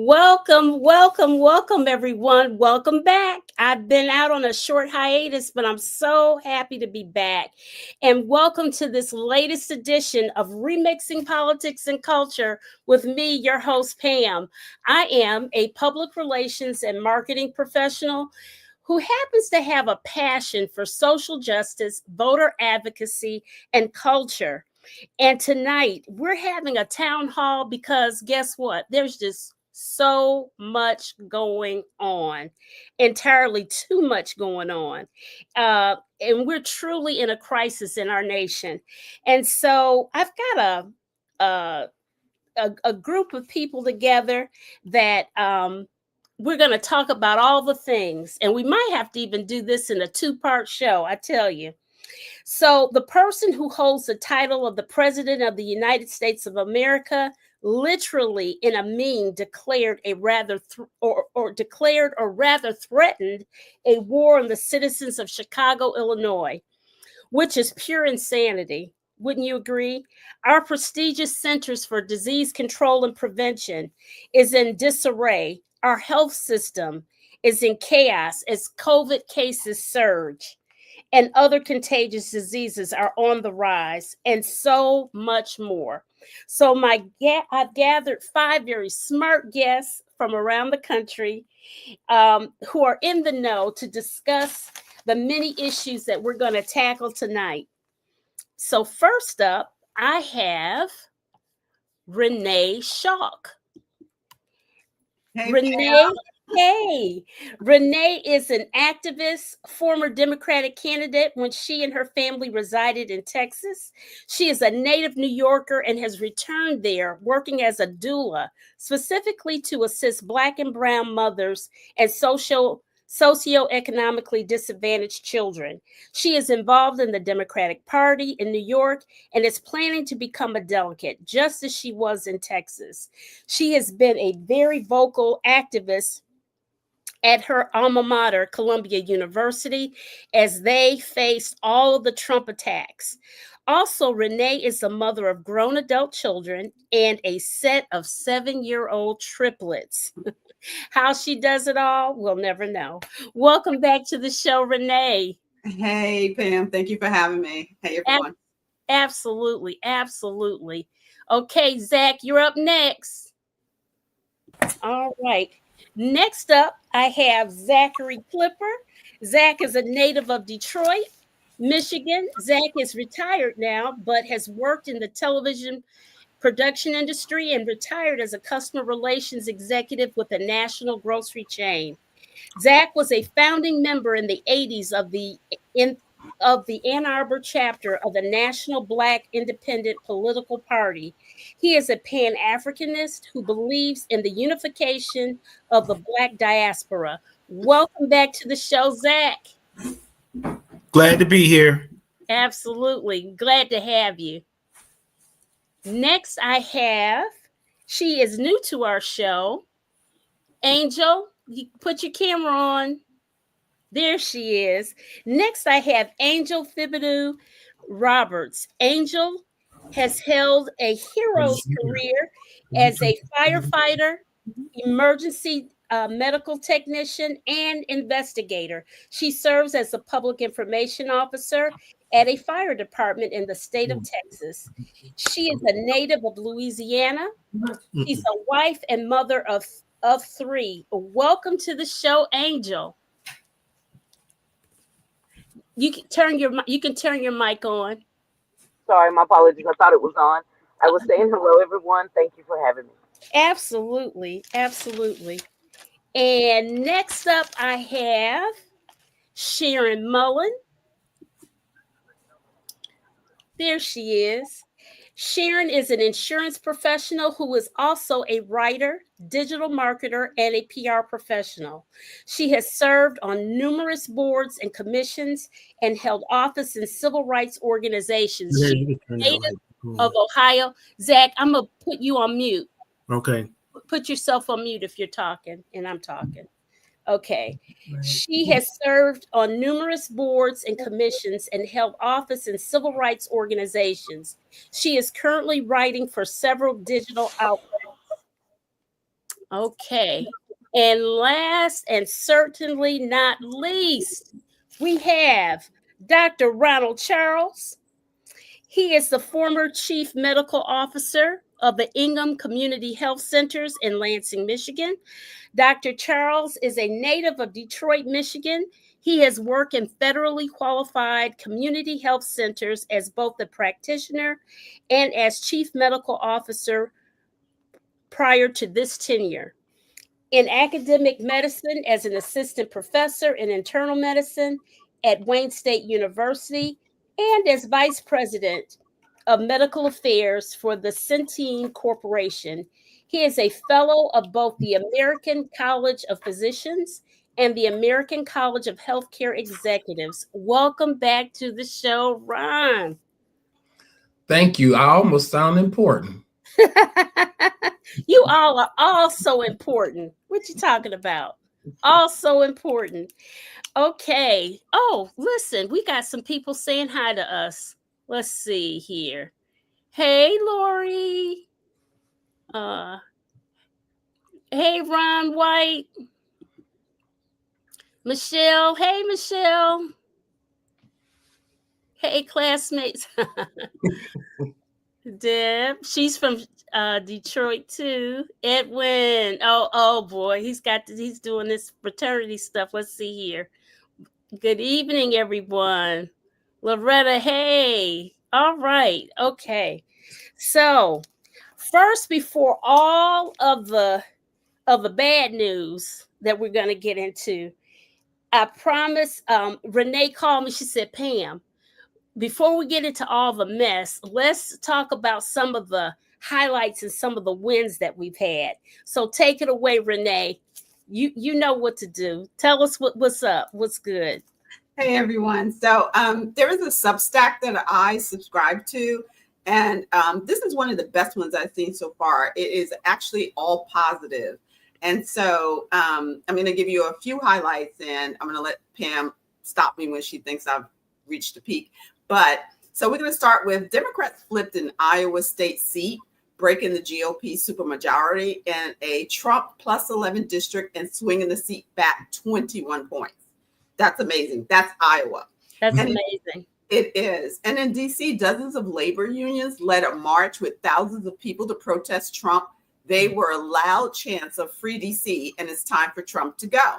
Welcome, everyone. Welcome back. I've been out on a short hiatus, but I'm so happy to be back. And welcome to this latest edition of Remixing Politics and Culture with me, your host, Pam. I am a public relations and marketing professional who happens to have a passion for social justice, voter advocacy, and culture. And tonight we're having a town hall because guess what? There's just so much going on, entirely too much going on. And we're truly in a crisis in our nation. And so I've got a group of people together that we're going to talk about all the things. And we might have to even do this in a two-part show, I tell you. So, the person who holds the title of the President of the United States of America, literally in a meme, declared a rather declared or rather threatened a war on the citizens of Chicago, Illinois, which is pure insanity. Wouldn't you agree? Our prestigious Centers for Disease Control and Prevention is in disarray. Our health system is in chaos as COVID cases surge and other contagious diseases are on the rise, and so much more. So I've gathered 5 very smart guests from around the country who are in the know to discuss the many issues that we're going to tackle tonight. So first up, I have Renee Schalk. Hey, Renee. Hey, Renee is an activist, former Democratic candidate when she and her family resided in Texas. She is a native New Yorker and has returned there working as a doula, specifically to assist Black and Brown mothers and socioeconomically disadvantaged children. She is involved in the Democratic Party in New York and is planning to become a delegate, just as she was in Texas. She has been a very vocal activist at her alma mater, Columbia University, as they faced all of the Trump attacks. Also, Renee is the mother of grown adult children and a set of 7-year-old triplets. How she does it all, we'll never know. Welcome back to the show, Renee. Hey, Pam. Thank you for having me. Hey, everyone. Absolutely. Okay, Zach, you're up next. All right. Next up, I have Zachary Clipper. Zach is a native of Detroit, Michigan. Zach is retired now, but has worked in the television production industry and retired as a customer relations executive with a national grocery chain. Zach was a founding member in the 80s of the Ann Arbor chapter of the National Black Independent Political Party. He is a Pan-Africanist who believes in the unification of the Black diaspora. Welcome back to the show, Zach. Glad to be here. Absolutely. Glad to have you. Next, she is new to our show, Angel. You put your camera on. There she is. Next, I have Angel Thibodeau Roberts. Angel has held a hero's career as a firefighter, emergency medical technician, and investigator. She serves as a public information officer at a fire department in the state of Texas. She is a native of Louisiana. She's a wife and mother of 3. Welcome to the show, Angel. You can turn your mic on. Sorry, my apologies. I thought it was on. I was saying hello, everyone. Thank you for having me. Absolutely. And next up, I have Sharon Mullen. There she is. Sharon is an insurance professional who is also a writer, digital marketer, and a PR professional. She has served on numerous boards and commissions and held office in civil rights organizations. She's native of Ohio. Zach, I'm going to put you on mute. Okay. Put yourself on mute if you're talking and I'm talking. Okay. She has served on numerous boards and commissions and held office in civil rights organizations. She is currently writing for several digital outlets. Okay. And last and certainly not least, we have Dr. Ronald Charles. He is the former chief medical officer of the Ingham Community Health Centers in Lansing, Michigan. Dr. Charles is a native of Detroit, Michigan. He has worked in federally qualified community health centers as both a practitioner and as chief medical officer prior to this tenure. In academic medicine, as an assistant professor in internal medicine at Wayne State University, and as vice president of medical affairs for the Centene Corporation. He is a fellow of both the American College of Physicians and the American College of Healthcare Executives. Welcome back to the show, Ron. Thank you. I almost sound important. You all are so important. What you talking about? All so important. Okay. Oh, listen, we got some people saying hi to us. Let's see here. Hey, Lori. Hey, Ron White. Michelle. Hey, Michelle. Hey, classmates. Deb. She's from Detroit too. Edwin. Oh boy. He's doing this fraternity stuff. Let's see here. Good evening, everyone. Loretta, hey. All right. Okay. So, first, before all of the bad news that we're going to get into, I promise. Renee called me. She said, "Pam, before we get into all the mess, let's talk about some of the highlights and some of the wins that we've had." So, take it away, Renee. You know what to do. Tell us what's up. What's good. Hey, everyone. So there is a Substack that I subscribe to, and this is one of the best ones I've seen so far. It is actually all positive. And so I'm going to give you a few highlights, and I'm going to let Pam stop me when she thinks I've reached a peak. But so we're going to start with Democrats flipped an Iowa state seat, breaking the GOP supermajority in a Trump plus 11 district and swinging the seat back 21 points. That's amazing. That's Iowa. That's amazing. It is. And in DC, dozens of labor unions led a march with thousands of people to protest Trump. They were a loud chants of free DC, and it's time for Trump to go.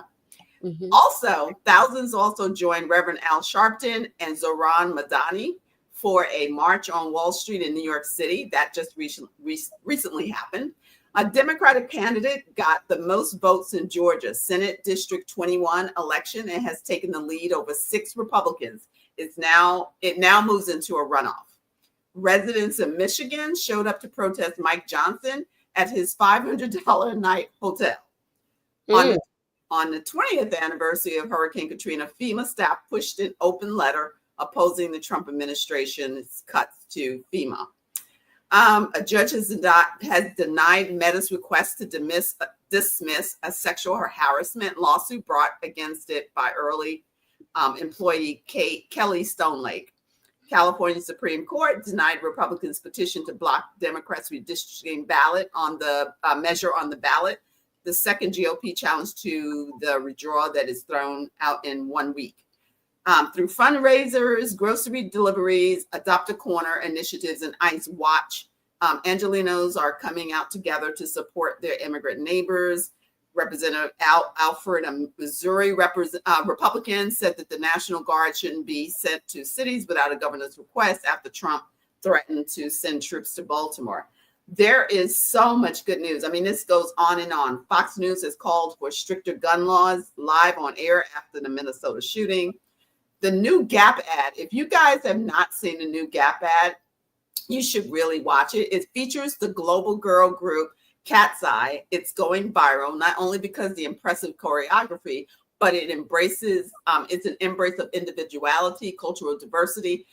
Mm-hmm. Also, thousands also joined Reverend Al Sharpton and Zohran Madani for a march on Wall Street in New York City. That just recently happened. A Democratic candidate got the most votes in Georgia Senate District 21 election and has taken the lead over 6 Republicans. It now moves into a runoff. Residents in Michigan showed up to protest Mike Johnson at his $500 a night hotel. On the 20th anniversary of Hurricane Katrina, FEMA staff pushed an open letter opposing the Trump administration's cuts to FEMA. A judge has denied Meta's request to dismiss a sexual harassment lawsuit brought against it by early employee Kelly Stonelake. California Supreme Court denied Republicans' petition to block Democrats' redistricting ballot on the measure on the ballot, the second GOP challenge to the redraw that is thrown out in 1 week. Through fundraisers, grocery deliveries, Adopt a Corner initiatives, and ICE Watch, Angelenos are coming out together to support their immigrant neighbors. Representative Alford, a Missouri Republican, said that the National Guard shouldn't be sent to cities without a governor's request after Trump threatened to send troops to Baltimore. There is so much good news. I mean, this goes on and on. Fox News has called for stricter gun laws live on air after the Minnesota shooting. The new Gap ad, if you guys have not seen the new Gap ad, you should really watch it. It features the global girl group Cat's Eye. It's going viral, not only because of the impressive choreography, but it embraces, it's an embrace of individuality, cultural diversity.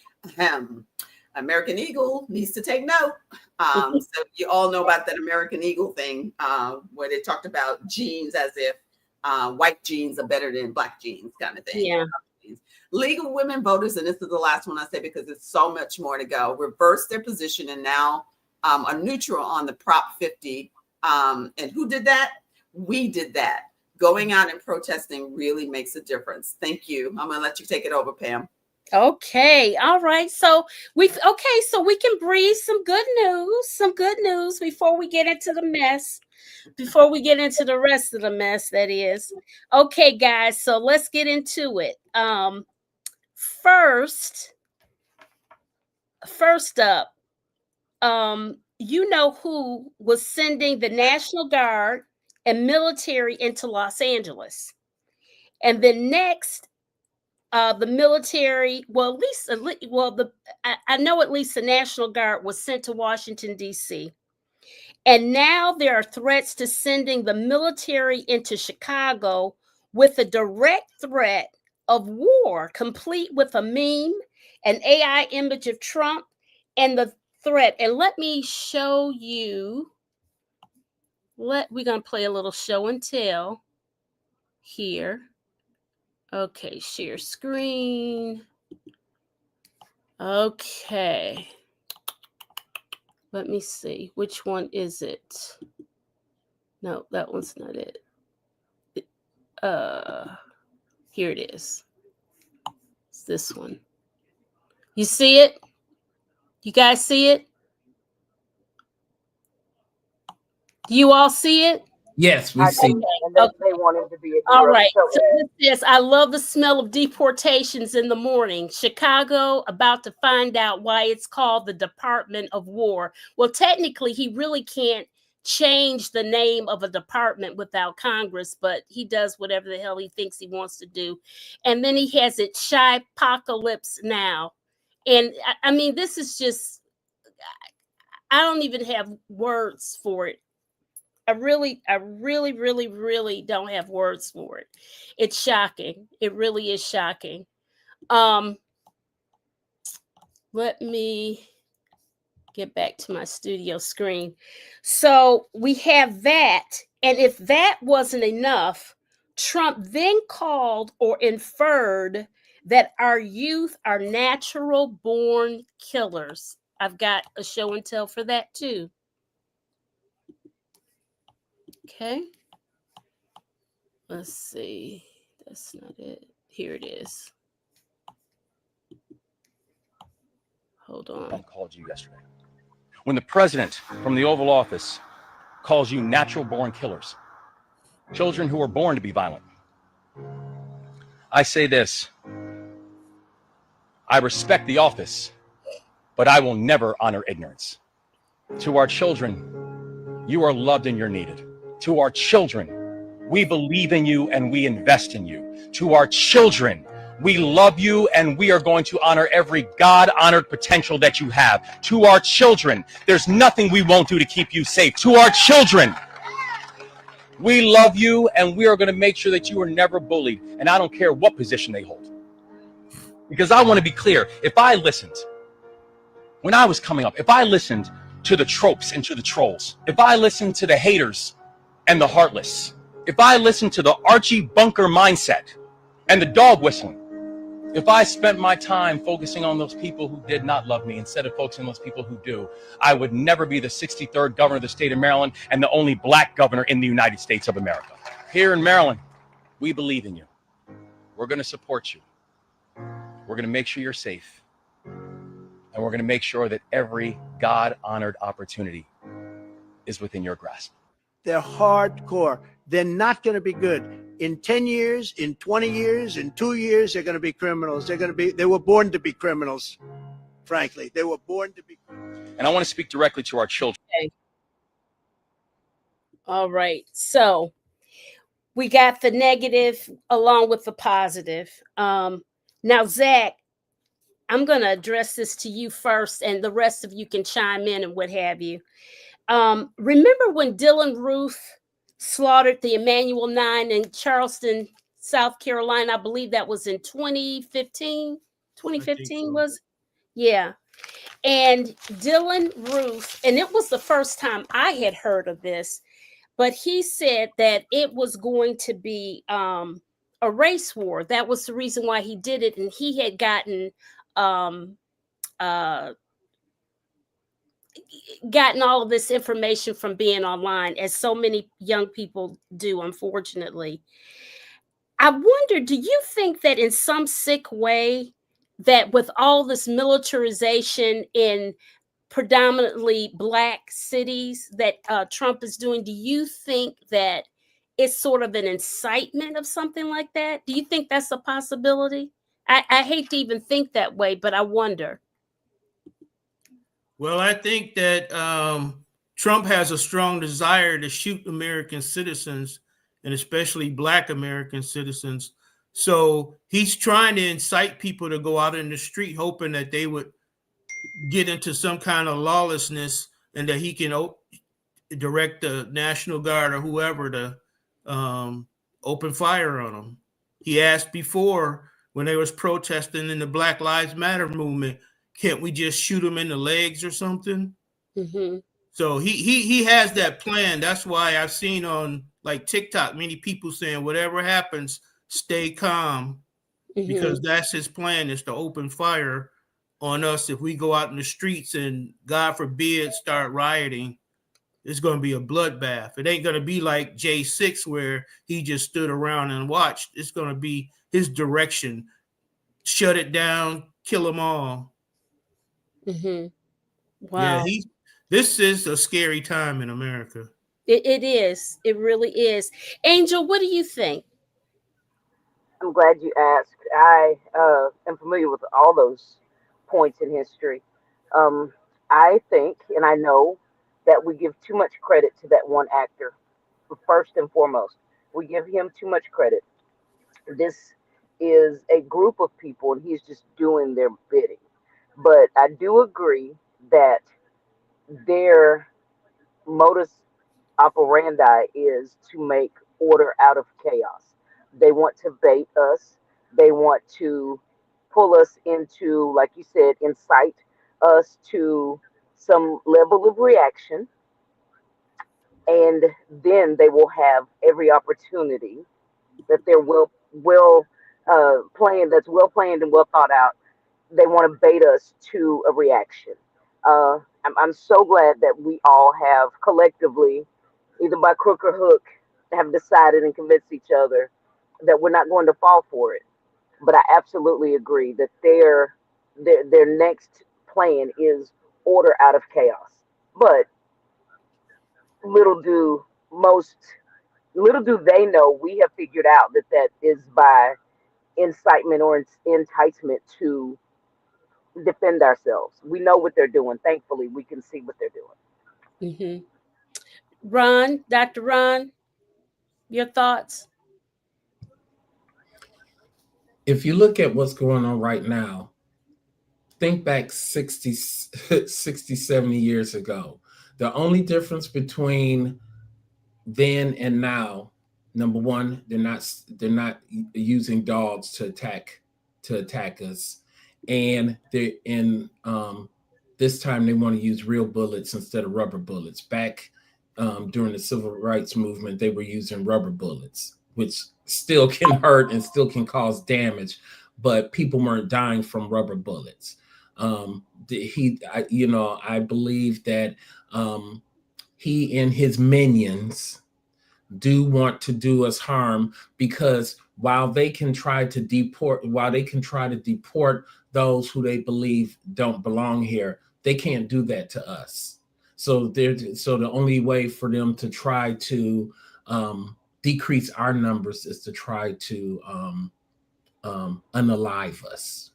American Eagle needs to take note. So you all know about that American Eagle thing where they talked about jeans as if white jeans are better than black jeans kind of thing. Yeah. Legal women voters, and this is the last one I say because it's so much more to go, reversed their position and now are neutral on the Prop 50. And who did that? We did that. Going out and protesting really makes a difference. Thank you. I'm going to let you take it over, Pam. Okay. All right. So we can breathe some good news before we get into the mess, before we get into the rest of the mess, that is. Okay, guys, so let's get into it. First up, you know who was sending the National Guard and military into Los Angeles. And then next, the military, I know at least the National Guard was sent to Washington, D.C. And now there are threats to sending the military into Chicago with a direct threat of war, complete with a meme, an AI image of Trump, and the threat. And let me show you. We're going to play a little show and tell here. Okay, share screen. Okay. Let me see. Which one is it? No, that one's not it. Here it is. It's this one. You see it? You guys see it? Do you all see it? Yes, we see. And they want him to be a hero. All right. So this is, I love the smell of deportations in the morning. Chicago about to find out why it's called the Department of War. Well, technically, he really can't change the name of a department without Congress, but he does whatever the hell he thinks he wants to do. And then he has it Shy-pocalypse now. And I mean, this is just, I don't even have words for it. I really don't have words for it. It's shocking. It really is shocking. Let me get back to my studio screen. So we have that. And if that wasn't enough, Trump then called or inferred that our youth are natural born killers. I've got a show and tell for that too. Okay. Let's see. That's not it. Here it is. Hold on. Trump called you yesterday. When the president from the Oval Office calls you natural born killers, children who are born to be violent. I say this. I respect the office, but I will never honor ignorance. To our children, you are loved and you're needed. To our children, we believe in you and we invest in you. To our children, we love you and we are going to honor every God-honored potential that you have. To our children, there's nothing we won't do to keep you safe. To our children, we love you and we are going to make sure that you are never bullied. And I don't care what position they hold. Because I want to be clear, if I listened, when I was coming up, if I listened to the tropes and to the trolls, if I listened to the haters and the heartless, if I listened to the Archie Bunker mindset and the dog whistling, if I spent my time focusing on those people who did not love me instead of focusing on those people who do, I would never be the 63rd governor of the state of Maryland and the only black governor in the United States of America. Here in Maryland, we believe in you. We're going to support you. We're going to make sure you're safe. And we're going to make sure that every God-honored opportunity is within your grasp. They're hardcore. They're not going to be good. In 10 years, in 20 years, in 2 years, they're going to be criminals. They were born to be criminals, frankly. They were born to be criminals. And I want to speak directly to our children. Okay. All right. So we got the negative along with the positive. Now, Zach, I'm going to address this to you first, and the rest of you can chime in and what have you. Remember when Dylan Ruth slaughtered the Emanuel 9 in Charleston, South Carolina? I believe that was in 2015. 2015 was? Yeah. And Dylan Ruth, and it was the first time I had heard of this, but he said that it was going to be a race war. That was the reason why he did it. And he had gotten gotten all of this information from being online, as so many young people do, unfortunately. I wonder, do you think that in some sick way, that with all this militarization in predominantly Black cities that Trump is doing, do you think that it's sort of an incitement of something like that? Do you think that's a possibility? I hate to even think that way, but I wonder. Well, I think that Trump has a strong desire to shoot American citizens, and especially Black American citizens. So he's trying to incite people to go out in the street, hoping that they would get into some kind of lawlessness, and that he can direct the National Guard or whoever to open fire on them. He asked before, when they was protesting in the Black Lives Matter movement, can't we just shoot them in the legs or something? Mm-hmm. So he has that plan. That's why I've seen on like TikTok many people saying, whatever happens, stay calm, because that's his plan, is to open fire on us if we go out in the streets and, God forbid, start rioting. It's going to be a bloodbath. It ain't going to be like J6 where he just stood around and watched. It's going to be his direction. Shut it down, kill them all. Mm-hmm. Yeah, Wow. this is a scary time in America. It is. It really is. Angel, what do you think? I'm glad you asked. I am familiar with all those points in history. Um, I think and I know that we give too much credit to that one actor. First and foremost, we give him too much credit. This is a group of people, and he's just doing their bidding. But I do agree that their modus operandi is to make order out of chaos. They want to bait us. They want to pull us into, like you said, incite us to some level of reaction. And then they will have every opportunity that they're well planned, that's well planned and well thought out. They want to bait us to a reaction. I'm so glad that we all have collectively, either by crook or hook, have decided and convinced each other that we're not going to fall for it. But I absolutely agree that their next plan is order out of chaos. But little do most little do they know, we have figured out that that is by incitement or enticement to defend ourselves. We know what they're doing. Thankfully, we can see what they're doing. Mm-hmm. Ron, Dr. Ron, your thoughts? If you look at what's going on right now, think back 60, 70 years ago. The only difference between then and now, number one, they're not using dogs to attack us, and they're in this time they want to use real bullets instead of rubber bullets. Back during the civil rights movement, they were using rubber bullets, which still can hurt and still can cause damage, but people weren't dying from rubber bullets. I believe that he and his minions do want to do us harm, because while they can try to deport those who they believe don't belong here, they can't do that to us. So the only way for them to try to decrease our numbers is to try to unalive us.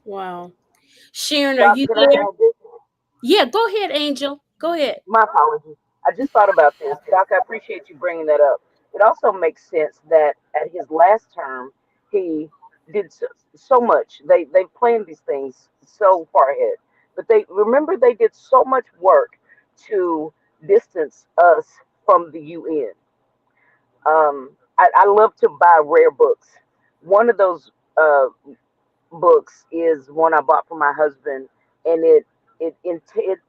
Wow. Sharon, are Doc, you can I there? add this? Yeah, go ahead, Angel. Go ahead. My apologies. I just thought about this. Doc, I appreciate you bringing that up. It also makes sense that at his last term, he did so much. They planned these things so far ahead. But they did so much work to distance us from the UN. I love to buy rare books. One of those books is one I bought for my husband, and it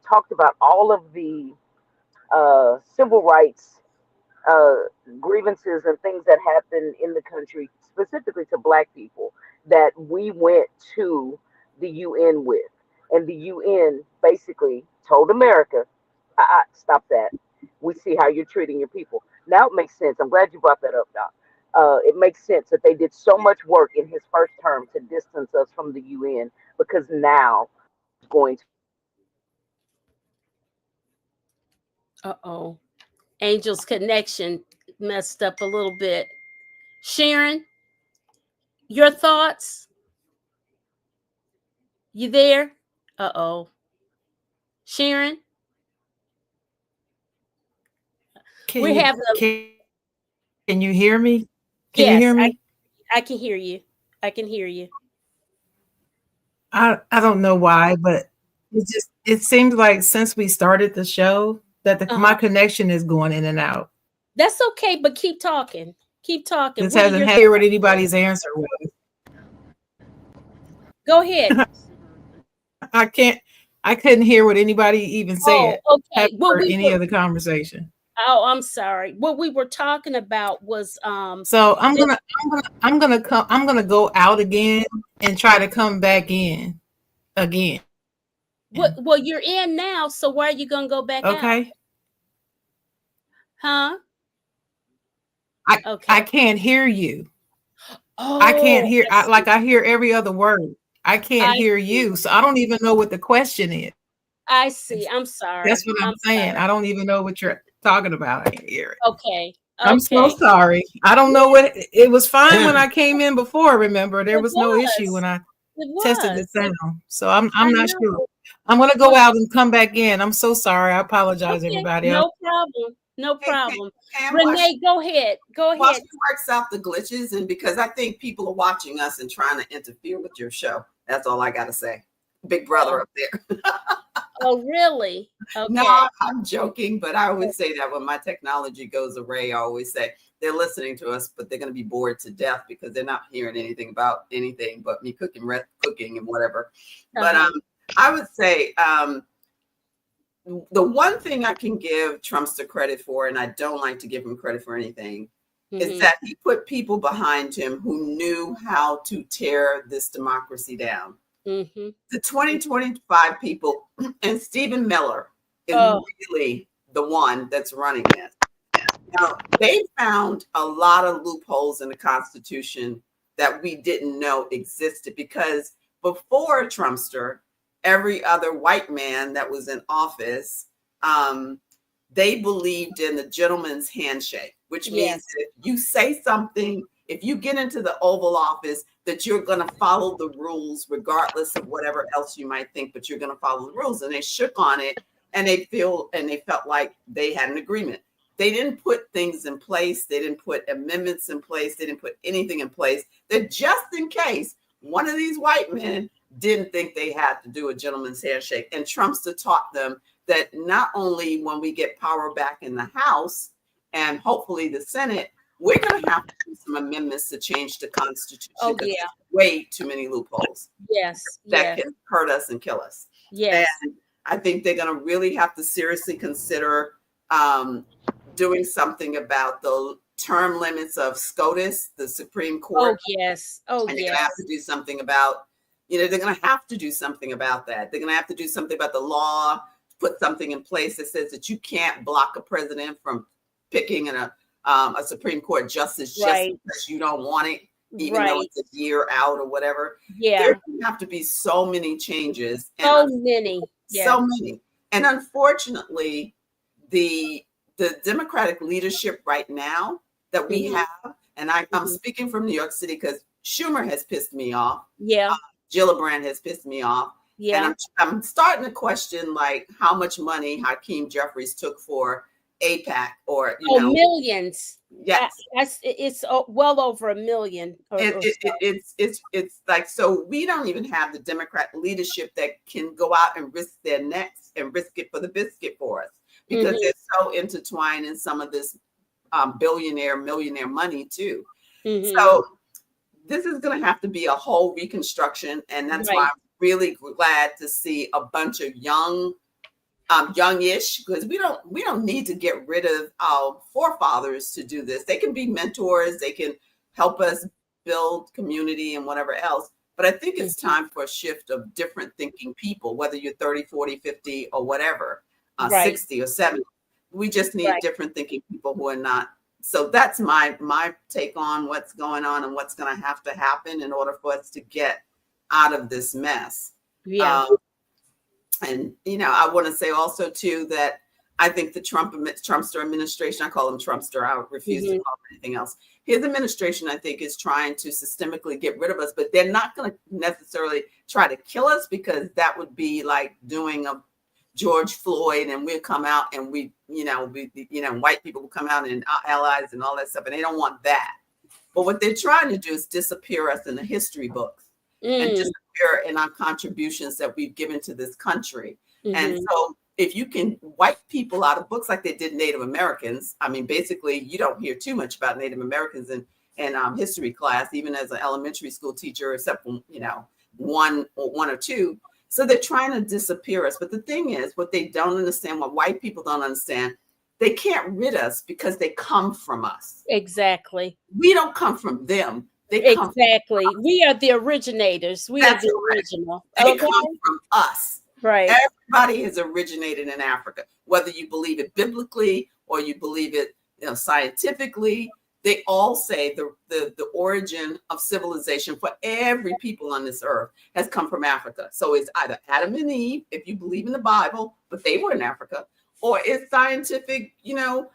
talked about all of the civil rights uh, grievances and things that happened in the country, specifically to Black people, that we went to the UN with. And the UN basically told America, stop that. We see how you're treating your people. Now it makes sense. I'm glad you brought that up, Doc. It makes sense that they did so much work in his first term to distance us from the UN, because now it's going to. Uh-oh. Angel's connection messed up a little bit. Sharon, your thoughts? You there? Uh-oh. Sharon? We're having a... Can you hear me? Can you Yes, hear me? I can hear you. I can hear you. I don't know why, but it seems like since we started the show that my connection is going in and out. That's okay, but keep talking. Keep talking. This hasn't heard what anybody's answer was. Go ahead. I couldn't hear what anybody even said. Oh, okay. Well, any of the conversation. Oh, I'm sorry. What we were talking about was so I'm gonna go out again and try to come back in again. Well, you're in now, so why are you gonna go back out? Okay. Huh? I can't hear you. Oh, I can't hear. I hear every other word. I can't hear you, so I don't even know what the question is. I see. I'm sorry. That's what I'm saying. Sorry. I don't even know what you're talking about. I can't hear it. Okay. I'm so sorry. I don't know what it was. Fine when I came in before. Remember, there was no issue when I tested the sound. So I'm not sure. I'm gonna go out and come back in. I'm so sorry. I apologize, everybody. No problem. No problem. Renee, go ahead. Go ahead. While she works out the glitches, and because I think people are watching us and trying to interfere with your show. That's all I got to say. Big brother up there. Oh, really? Okay. No, I'm joking, but I always say that when my technology goes away, I always say they're listening to us, but they're going to be bored to death because they're not hearing anything about anything but me cooking and whatever. But I would say the one thing I can give Trumpster credit for, and I don't like to give him credit for anything, is that he put people behind him who knew how to tear this democracy down. The 2025 people, and Stephen Miller is really the one that's running this. Now, they found a lot of loopholes in the Constitution that we didn't know existed, because before Trumpster, every other white man that was in office, they believed in the gentleman's handshake, which means if you say something, if you get into the Oval Office, that you're going to follow the rules regardless of whatever else you might think, but you're going to follow the rules. And they shook on it, and they felt like they had an agreement. They didn't put things in place. They didn't put amendments in place. They didn't put anything in place, that just in case one of these white men didn't think they had to do a gentleman's handshake. And Trumpster taught them that not only when we get power back in the House and hopefully the Senate, we're going to have to do some amendments to change the Constitution. Oh, yeah. Way too many loopholes. Yes. That can hurt us and kill us. Yes. And I think they're going to really have to seriously consider doing something about the term limits of SCOTUS, the Supreme Court. Oh, yes. Oh, and they're going to have to do something about, they're going to have to do something about that. They're going to have to do something about the law, put something in place that says that you can't block a president from picking a Supreme Court justice just because you don't want it, even though it's a year out or whatever. Yeah. There have to be so many changes. So many. So many. And unfortunately, the Democratic leadership right now that we have, and I'm speaking from New York City because Schumer has pissed me off. Yeah. Gillibrand has pissed me off. Yeah. And I'm starting to question like how much money Hakeem Jeffries took for AIPAC, or millions. Yes, it's well over $1 million. It's like, so we don't even have the Democrat leadership that can go out and risk their necks and risk it for the biscuit for us, because they're so intertwined in some of this millionaire money too. So this is going to have to be a whole reconstruction, and that's why I'm really glad to see a bunch of youngish, because we don't need to get rid of our forefathers to do this. They can be mentors. They can help us build community and whatever else. But I think it's time for a shift of different thinking people, whether you're 30, 40, 50, or whatever, Right. 60 or 70. We just need Right. different thinking people who are not. So that's my take on what's going on and what's going to have to happen in order for us to get out of this mess. Yeah. And, you know, I want to say also, too, that I think the Trumpster administration, I call him Trumpster, I refuse to call him anything else. His administration, I think, is trying to systemically get rid of us, but they're not going to necessarily try to kill us, because that would be like doing a George Floyd, and we'll come out and white people will come out and our allies and all that stuff, and they don't want that. But what they're trying to do is disappear us in the history books and disappear in our contributions that we've given to this country. And so if you can wipe people out of books like they did Native Americans, I mean, basically, you don't hear too much about Native Americans in history class, even as an elementary school teacher, except when, one or two. So they're trying to disappear us. But the thing is, what they don't understand, what white people don't understand, they can't rid us because they come from us. Exactly. We don't come from them. Exactly. We are the originators. We are the original. They come from us. Right. Everybody has originated in Africa, whether you believe it biblically or you believe it, scientifically. They all say the origin of civilization for every people on this earth has come from Africa. So it's either Adam and Eve, if you believe in the Bible, but they were in Africa, or it's scientific, skeletals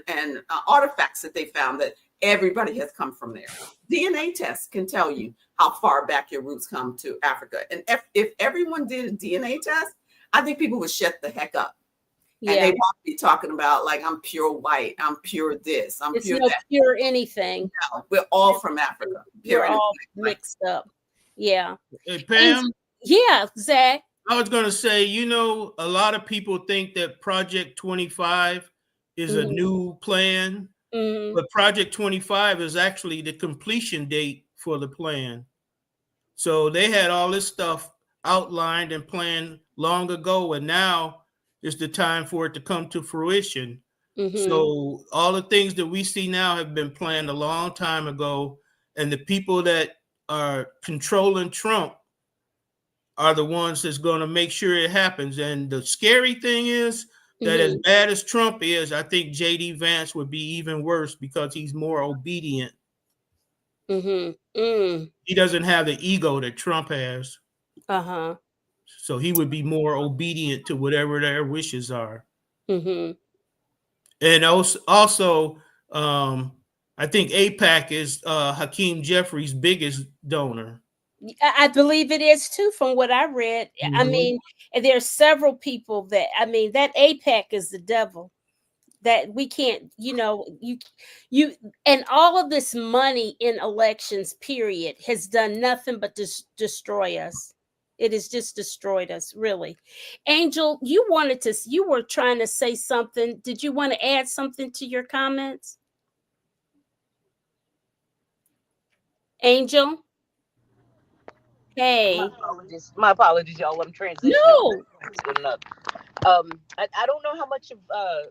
and artifacts that they found that everybody has come from there. DNA tests can tell you how far back your roots come to Africa. And if everyone did a DNA test, I think people would shut the heck up. Yeah. And they won't be talking about like, I'm pure white, I'm pure this, I'm pure that. Pure anything. No, we're all from Africa. We're all mixed up. Yeah. Hey, Pam? Yeah, Zach. I was going to say, a lot of people think that Project 25 is a new plan, but Project 25 is actually the completion date for the plan. So they had all this stuff outlined and planned long ago, and now is the time for it to come to fruition. So all the things that we see now have been planned a long time ago, and the people that are controlling Trump are the ones that's going to make sure it happens. And the scary thing is that as bad as Trump is, I think J.D. Vance would be even worse because he's more obedient. He doesn't have the ego that Trump has. So he would be more obedient to whatever their wishes are. And also, I think AIPAC is Hakeem Jeffrey's biggest donor. I believe it is too, from what I read. I mean, there's several people that AIPAC is the devil. That we can't, you and all of this money in elections, period, has done nothing but destroy us. It has just destroyed us, really. Angel, you were trying to say something. Did you want to add something to your comments? Angel? Hey. My apologies, y'all. I'm transitioning. No. I don't know how much of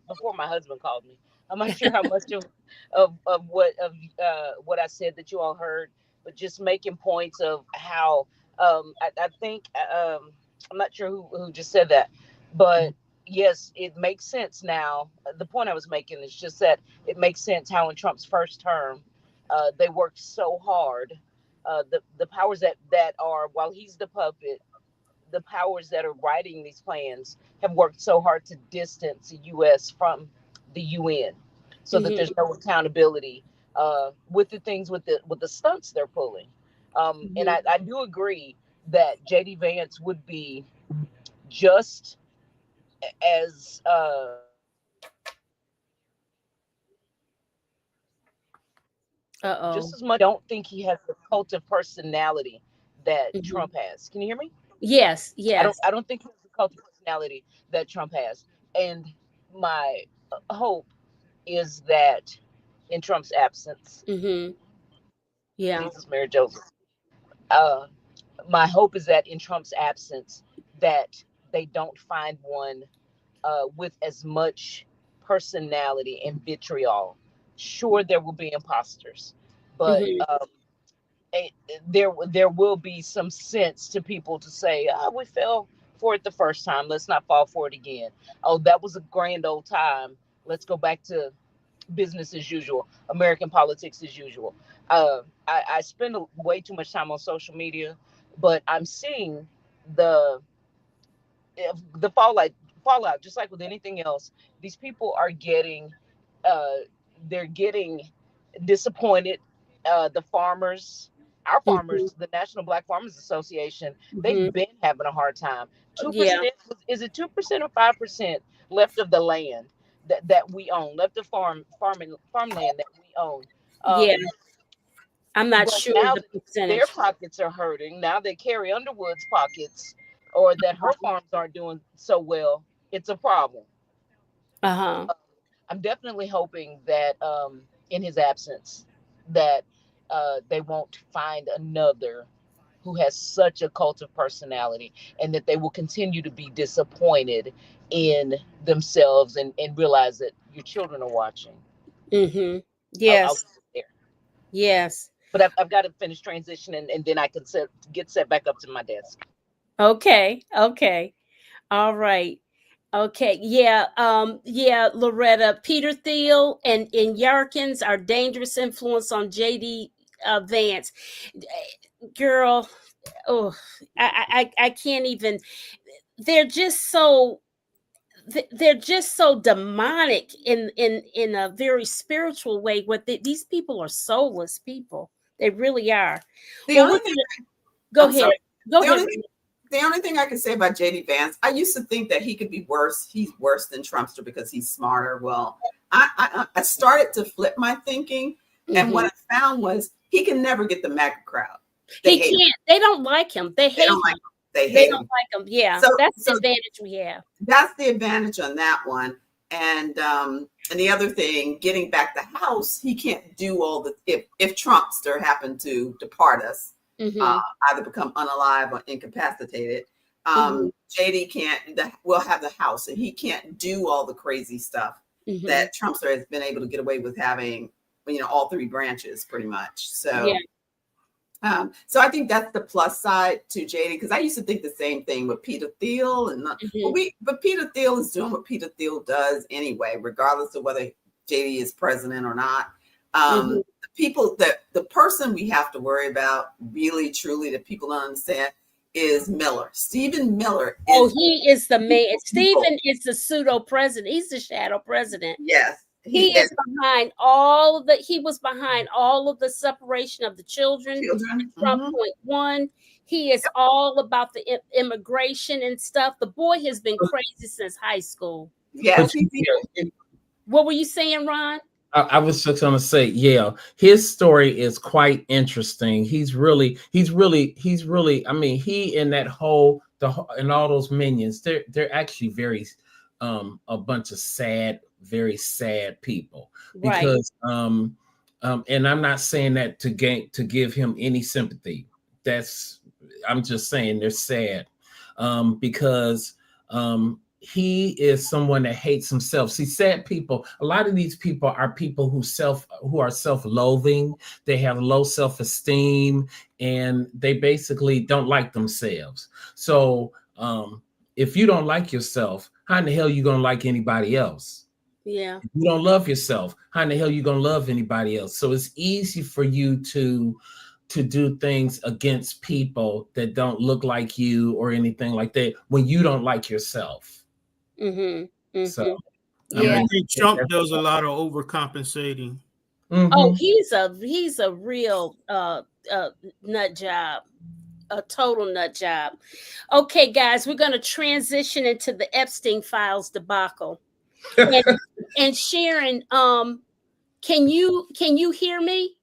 before my husband called me. I'm not sure how much of what I said that you all heard, but just making points of how I think I'm not sure who just said that, but yes, it makes sense now. The point I was making is just that it makes sense how in Trump's first term, they worked so hard. The powers that are, while he's the puppet, the powers that are writing these plans have worked so hard to distance the U.S. from the UN, so that there's no accountability with the things with the stunts they're pulling. And I do agree that J.D. Vance would be just as just as much. I don't think he has the cult of personality that Trump has. Can you hear me? Yes. I don't think he has the cult of personality that Trump has. And my hope is that in Trump's absence, Jesus, Mary, Joseph. My hope is that in Trump's absence, that they don't find one with as much personality and vitriol. Sure, there will be imposters, but there will be some sense to people to say, we fell for it the first time, let's not fall for it again. Oh, that was a grand old time, let's go back to business as usual, American politics as usual. I spend way too much time on social media, but I'm seeing the the fallout, just like with anything else. These people are getting, uh, they're getting disappointed. The farmers, our farmers, the National Black Farmers Association, they've been having a hard time. 2%, is it 2% or 5% left of the land that we own, left of farmland that we own? Yeah, I'm not But sure now the that their percentage. pockets are hurting, now that Carrie Underwood's pockets, or that her farms aren't doing so well, it's a problem. Uh-huh. I'm definitely hoping that, in his absence, that they won't find another who has such a cult of personality, and that they will continue to be disappointed in themselves, and realize that your children are watching. Mm-hmm. I'll Yes. leave it there. Yes. But I've got to finish transitioning, and then I can get set back up to my desk. Okay. Okay. All right. Okay. Yeah. Yeah, Loretta, Peter Thiel and Yarkins are dangerous influence on JD Vance. Girl, oh, I can't even. They're just so they're just so demonic in a very spiritual way. These people are soulless people. They really are. The Well, only thing, go I'm ahead. sorry. Go The ahead. only thing I can say about JD Vance, I used to think that he could be worse. He's worse than Trumpster because he's smarter. Well, I started to flip my thinking, and what I found was he can never get the MAGA crowd. He can't. They don't like him. They hate him. They hate him. Like him. Yeah, So that's the advantage we have. That's the advantage on that one. And the other thing, getting back the House, he can't do all the if Trumpster happened to depart us, either become unalive or incapacitated. JD can't. We'll have the House, and he can't do all the crazy stuff that Trumpster has been able to get away with having. All three branches pretty much. So. Yeah. So I think that's the plus side to JD, because I used to think the same thing with Peter Thiel, but Peter Thiel is doing what Peter Thiel does anyway, regardless of whether JD is president or not. The person we have to worry about, really truly, that people don't understand, is Miller. Stephen Miller. He is the man. Stephen is the pseudo president. He's the shadow president. Yes. He was behind all of the separation of the children. Trump point one. He is all about the immigration and stuff. The boy has been crazy since high school. Yes. What were you saying, Ron? I was just going to say, yeah, his story is quite interesting. He's really, I mean, he and that whole, and all those minions, they're actually very, a bunch of very sad people, because, and I'm not saying that to give him any sympathy. I'm just saying they're sad, because, he is someone that hates himself. See, sad people, a lot of these people are people who are self-loathing. They have low self-esteem, and they basically don't like themselves. So if you don't like yourself, how in the hell are you going to like anybody else? Yeah. If you don't love yourself, how in the hell are you going to love anybody else? So it's easy for you to do things against people that don't look like you or anything like that when you don't like yourself. So yeah, I think Trump does a lot of overcompensating. Oh, he's a real nut job, a total nut job. Okay, guys, we're going to transition into the Epstein Files debacle. And Sharon, can you hear me?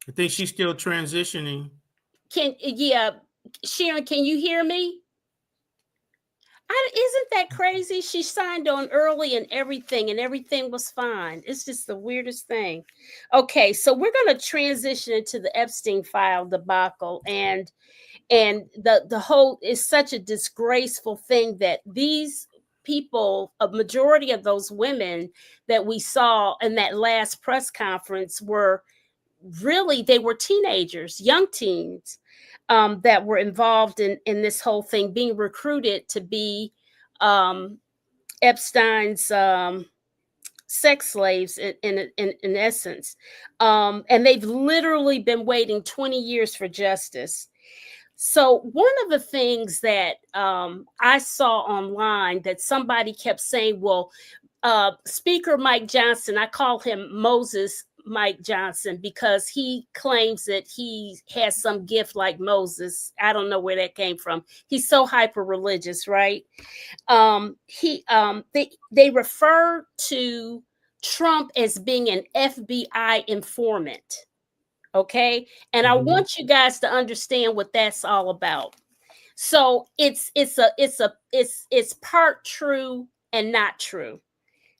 I think she's still transitioning. Sharon, can you hear me? Isn't that crazy? She signed on early and everything was fine. It's just the weirdest thing. Okay, so we're going to transition into the Epstein file debacle, and the whole is such a disgraceful thing that these people, a majority of those women that we saw in that last press conference, were really they were teenagers, young teens, that were involved in this whole thing, being recruited to be Epstein's sex slaves in essence. And they've literally been waiting 20 years for justice. So one of the things that I saw online that somebody kept saying, well, Speaker Mike Johnson, I call him Moses Mike Johnson because he claims that he has some gift like Moses. I don't know where that came from. He's so hyper religious, right? They refer to Trump as being an FBI informant. Okay, and I want you guys to understand what that's all about. So it's part true and not true.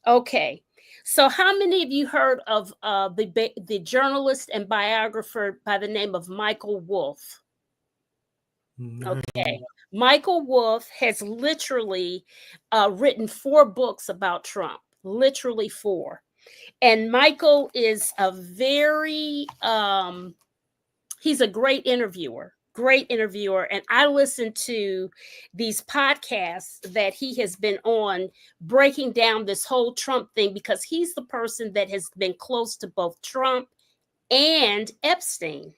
Okay, so how many of you heard of the journalist and biographer by the name of Michael Wolff? Okay, Michael Wolff has literally written 4 books about Trump, literally 4. And Michael is a very he's a great interviewer. And I listen to these podcasts that he has been on breaking down this whole Trump thing because he's the person that has been close to both Trump and Epstein.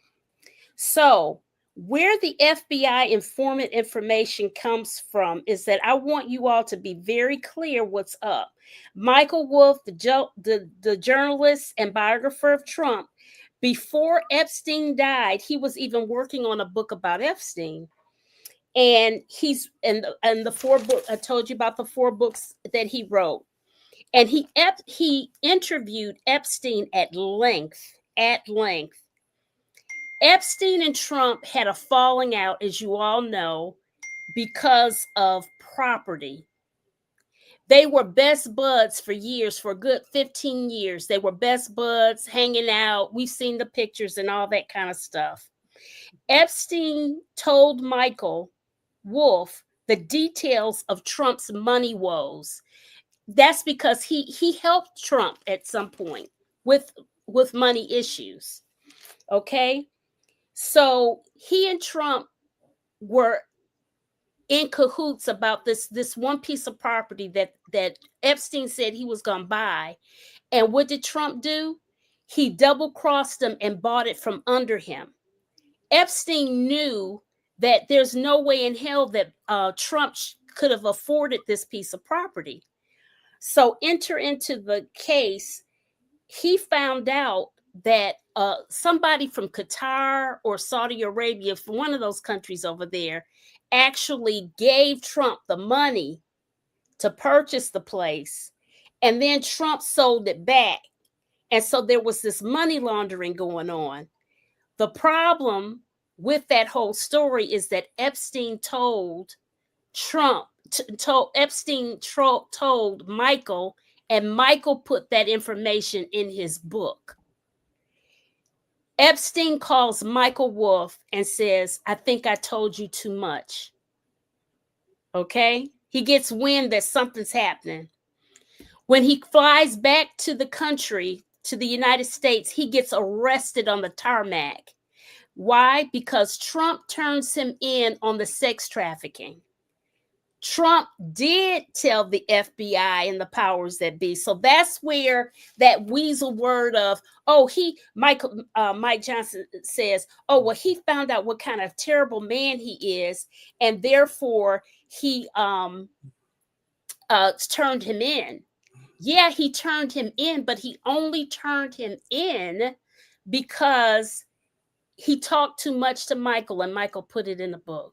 So where the FBI informant information comes from is that I want you all to be very clear what's up. Michael Wolff, the journalist and biographer of Trump, before Epstein died, he was even working on a book about Epstein. And he's and the 4 books, I told you about the 4 books that he wrote. And he interviewed Epstein at length. Epstein and Trump had a falling out, as you all know, because of property. They were best buds for years, for a good 15 years. They were best buds, hanging out. We've seen the pictures and all that kind of stuff. Epstein told Michael Wolff the details of Trump's money woes. That's because he helped Trump at some point with money issues. Okay? So he and Trump were in cahoots about this one piece of property that Epstein said he was going to buy. And what did Trump do? He double-crossed him and bought it from under him. Epstein knew that there's no way in hell that Trump could have afforded this piece of property. So enter into the case, he found out that somebody from Qatar or Saudi Arabia, from one of those countries over there, actually gave Trump the money to purchase the place, and then Trump sold it back. And so there was this money laundering going on. The problem with that whole story is that Epstein told Michael, and Michael put that information in his book. Epstein calls Michael Wolff and says, I think I told you too much. Okay? He gets wind that something's happening. When he flies back to the country, to the United States, he gets arrested on the tarmac. Why? Because Trump turns him in on the sex trafficking. Trump did tell the FBI and the powers that be. So that's where that weasel word of, Mike Johnson says, oh, well, he found out what kind of terrible man he is, and therefore he turned him in. Yeah, he turned him in, but he only turned him in because he talked too much to Michael, and Michael put it in the book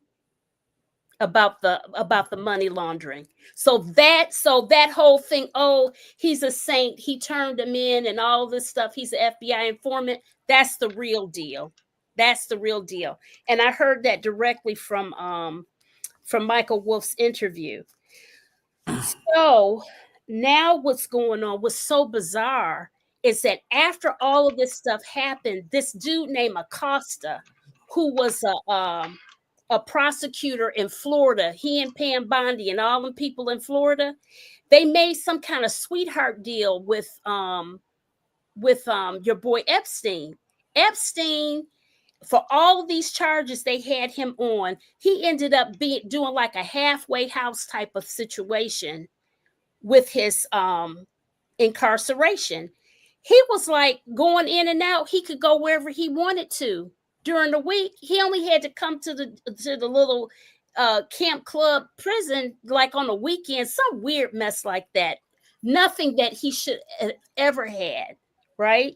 about the money laundering. So that whole thing, oh, he's a saint, he turned him in and all this stuff, he's an FBI informant, that's the real deal. And I heard that directly from Michael Wolff's interview. So now what's going on, what's so bizarre is that after all of this stuff happened, this dude named Acosta, who was a prosecutor in Florida, he and Pam Bondi and all them people in Florida, they made some kind of sweetheart deal with your boy Epstein. Epstein, for all of these charges they had him on, he ended up doing like a halfway house type of situation with his incarceration. He was like going in and out. He could go wherever he wanted to during the week. He only had to come to the little camp club prison like on the weekend, some weird mess like that. Nothing that he should have ever had, right?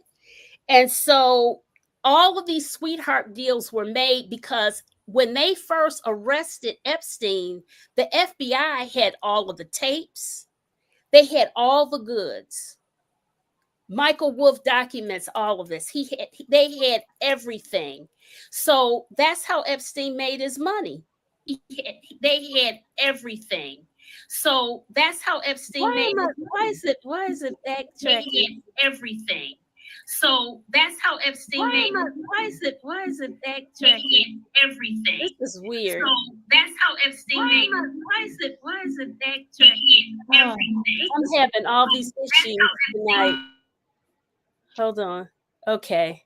And so all of these sweetheart deals were made because when they first arrested Epstein, the FBI had all of the tapes. They had all the goods. Michael Wolff documents all of this. They had everything. So that's how Epstein made his money. They had everything. So that's how Epstein made his money. Why is it backtracking? They had everything. So that's how Epstein made. Why is it backtracking? Everything. This is weird. So that's how Epstein made. Why is it backtracking? Everything. I'm having all these issues tonight. Hold on. Okay.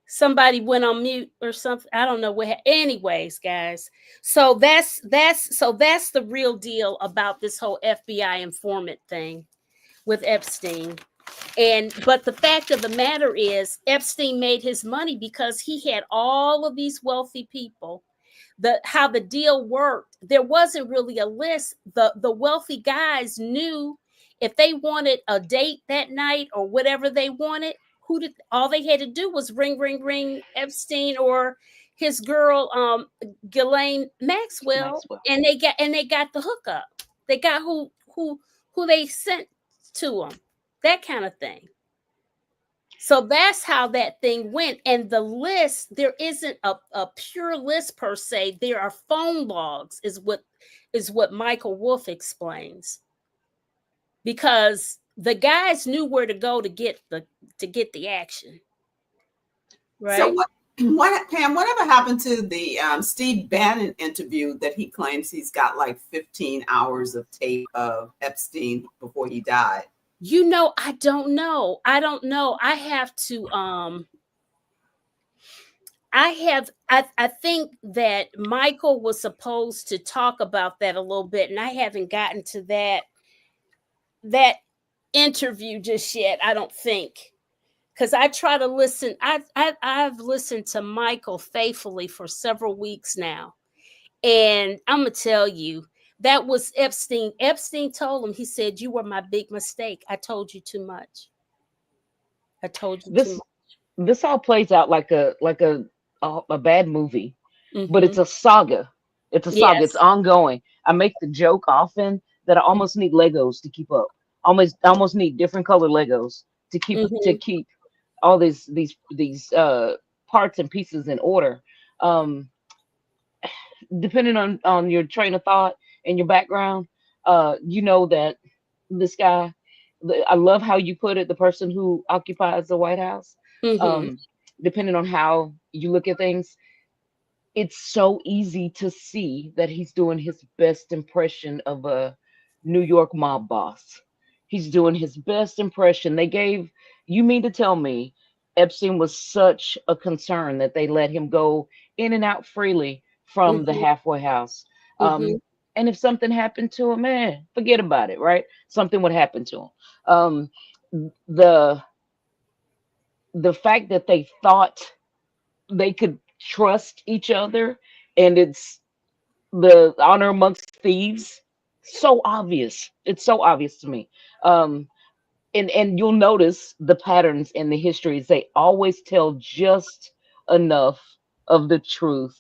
Somebody went on mute or something. I don't know what. Anyways, guys. So that's the real deal about this whole FBI informant thing with Epstein. But the fact of the matter is, Epstein made his money because he had all of these wealthy people. How the deal worked, there wasn't really a list. The wealthy guys knew if they wanted a date that night or whatever they wanted, all they had to do was ring Epstein or his girl Ghislaine Maxwell, and they got the hookup. They got who they sent to them. That kind of thing. So that's how that thing went. And the list, there isn't a pure list per se. There are phone logs, is what Michael Wolff explains. Because the guys knew where to go to get the action. Right. So Pam, whatever happened to the Steve Bannon interview that he claims he's got like 15 hours of tape of Epstein before he died? I don't know. I have to I think that Michael was supposed to talk about that a little bit, and I haven't gotten to that interview just yet, I don't think. Because I try to listen. I've listened to Michael faithfully for several weeks now. And I'm going to tell you, that was Epstein. Epstein told him, he said, "You were my big mistake. I told you too much. I told you too much." This all plays out like a bad movie, but it's a saga. It's a saga. Yes. It's ongoing. I make the joke often that I almost need Legos to keep up. Almost need different color Legos to keep all these parts and pieces in order. Depending on your train of thought and your background, you know that this guy, I love how you put it, the person who occupies the White House. Depending on how you look at things, it's so easy to see that he's doing his best impression of a New York mob boss. He's doing his best impression. You mean to tell me Epstein was such a concern that they let him go in and out freely from the halfway house? And if something happened to him, man, forget about it, right? Something would happen to him. The fact that they thought they could trust each other, and it's the honor amongst thieves, so obvious. It's so obvious to me. And you'll notice the patterns in the histories. They always tell just enough of the truth.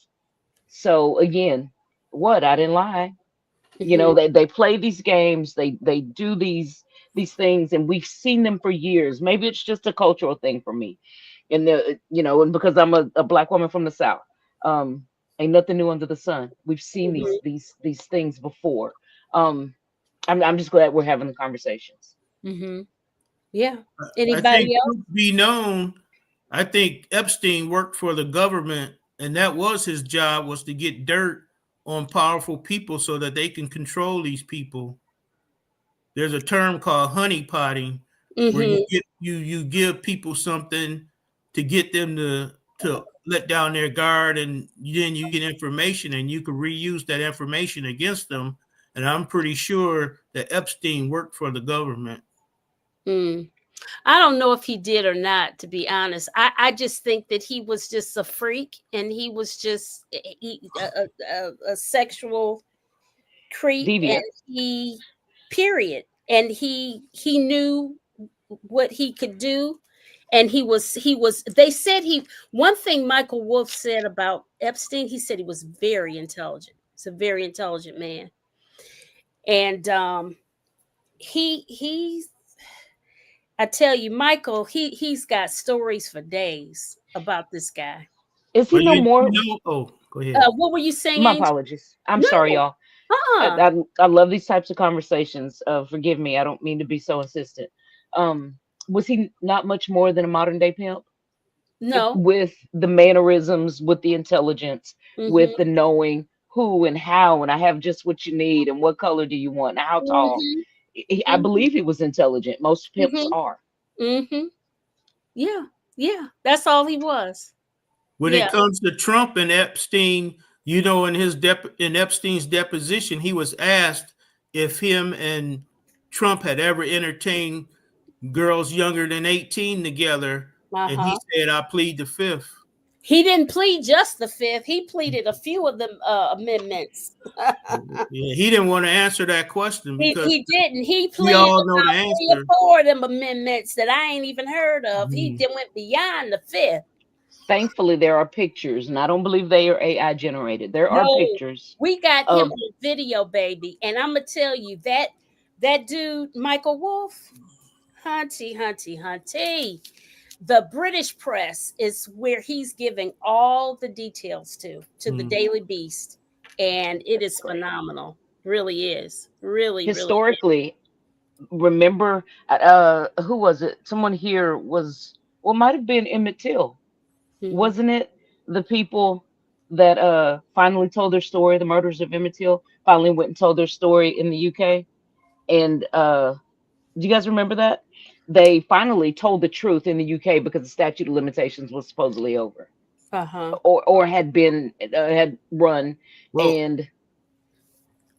So again, I didn't lie. You know, they play these games, they do these things, and we've seen them for years. Maybe it's just a cultural thing for me. And and because I'm a Black woman from the South, ain't nothing new under the sun. We've seen these things before. I'm just glad we're having the conversations. Yeah. Anybody else? Be known, I think Epstein worked for the government, and that was his job, was to get dirt on powerful people so that they can control these people. There's a term called honeypotting, where you give people something to get them to let down their guard, and then you get information and you can reuse that information against them. And I'm pretty sure that Epstein worked for the government. I don't know if he did or not, to be honest. I just think that he was just a freak, and he was just a sexual creep, Deviant. and period. And he knew what he could do, and he was. They said one thing Michael Wolff said about Epstein, he said he was very intelligent. He's a very intelligent man, and he's. I tell you, Michael, he's got stories for days about this guy. Is he no more? Oh, go ahead. What were you saying? My Angel? apologies. I'm sorry, y'all. I love these types of conversations. Forgive me. I don't mean to be so insistent. Was he not much more than a modern day pimp? No. With the mannerisms, with the intelligence, with the knowing who and how, and I have just what you need, and what color do you want, and how tall. I believe he was intelligent. Most pimps are. Yeah. That's all he was. When it comes to Trump and Epstein, you know, in Epstein's deposition, he was asked if him and Trump had ever entertained girls younger than 18 together, and he said, "I plead the fifth." He didn't plead just the fifth. He pleaded a few of the amendments. He didn't want to answer that question because he didn't. He pleaded all know the answer. 4 of them amendments that I ain't even heard of. He went beyond the fifth. Thankfully, there are pictures, and I don't believe they are AI generated. There are pictures. We got him on video, baby, and I'm gonna tell you that dude, Michael Wolff, hunty. The British press is where he's giving all the details to the Daily Beast, and it is phenomenal. Really is. Really, historically. Really remember, who was it? Someone here might have been Emmett Till. Wasn't it the people that finally told their story? The murders of Emmett Till finally went and told their story in the UK, and do you guys remember that? They finally told the truth in the UK because the statute of limitations was supposedly over, or had run. And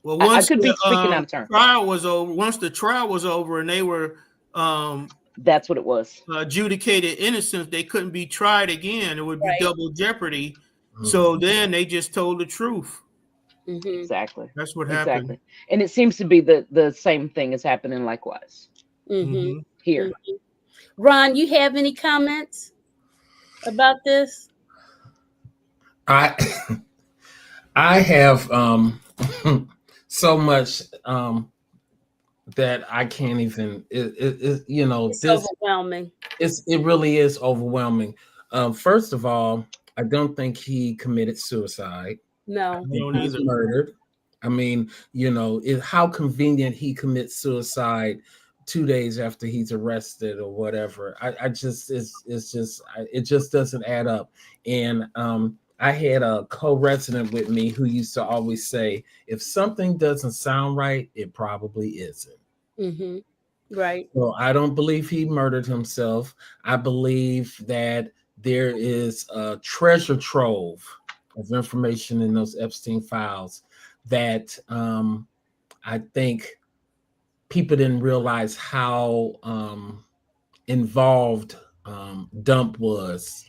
once I could be speaking out of turn. Trial was over. Once the trial was over, and they were that's what it was, adjudicated innocent, they couldn't be tried again. It would be double jeopardy. So then they just told the truth. Exactly. That's what happened. And it seems to be the same thing is happening likewise here. Ron, you have any comments about this? I have so much that I can't even. It's overwhelming. It really is overwhelming. First of all, I don't think he committed suicide. No, he was murdered. I mean, how convenient he commits suicide 2 days after he's arrested or whatever. It just doesn't add up. And I had a co-resident with me who used to always say, if something doesn't sound right, it probably isn't. Right. So I don't believe he murdered himself. I believe that there is a treasure trove of information in those Epstein files that I think people didn't realize how involved Dump was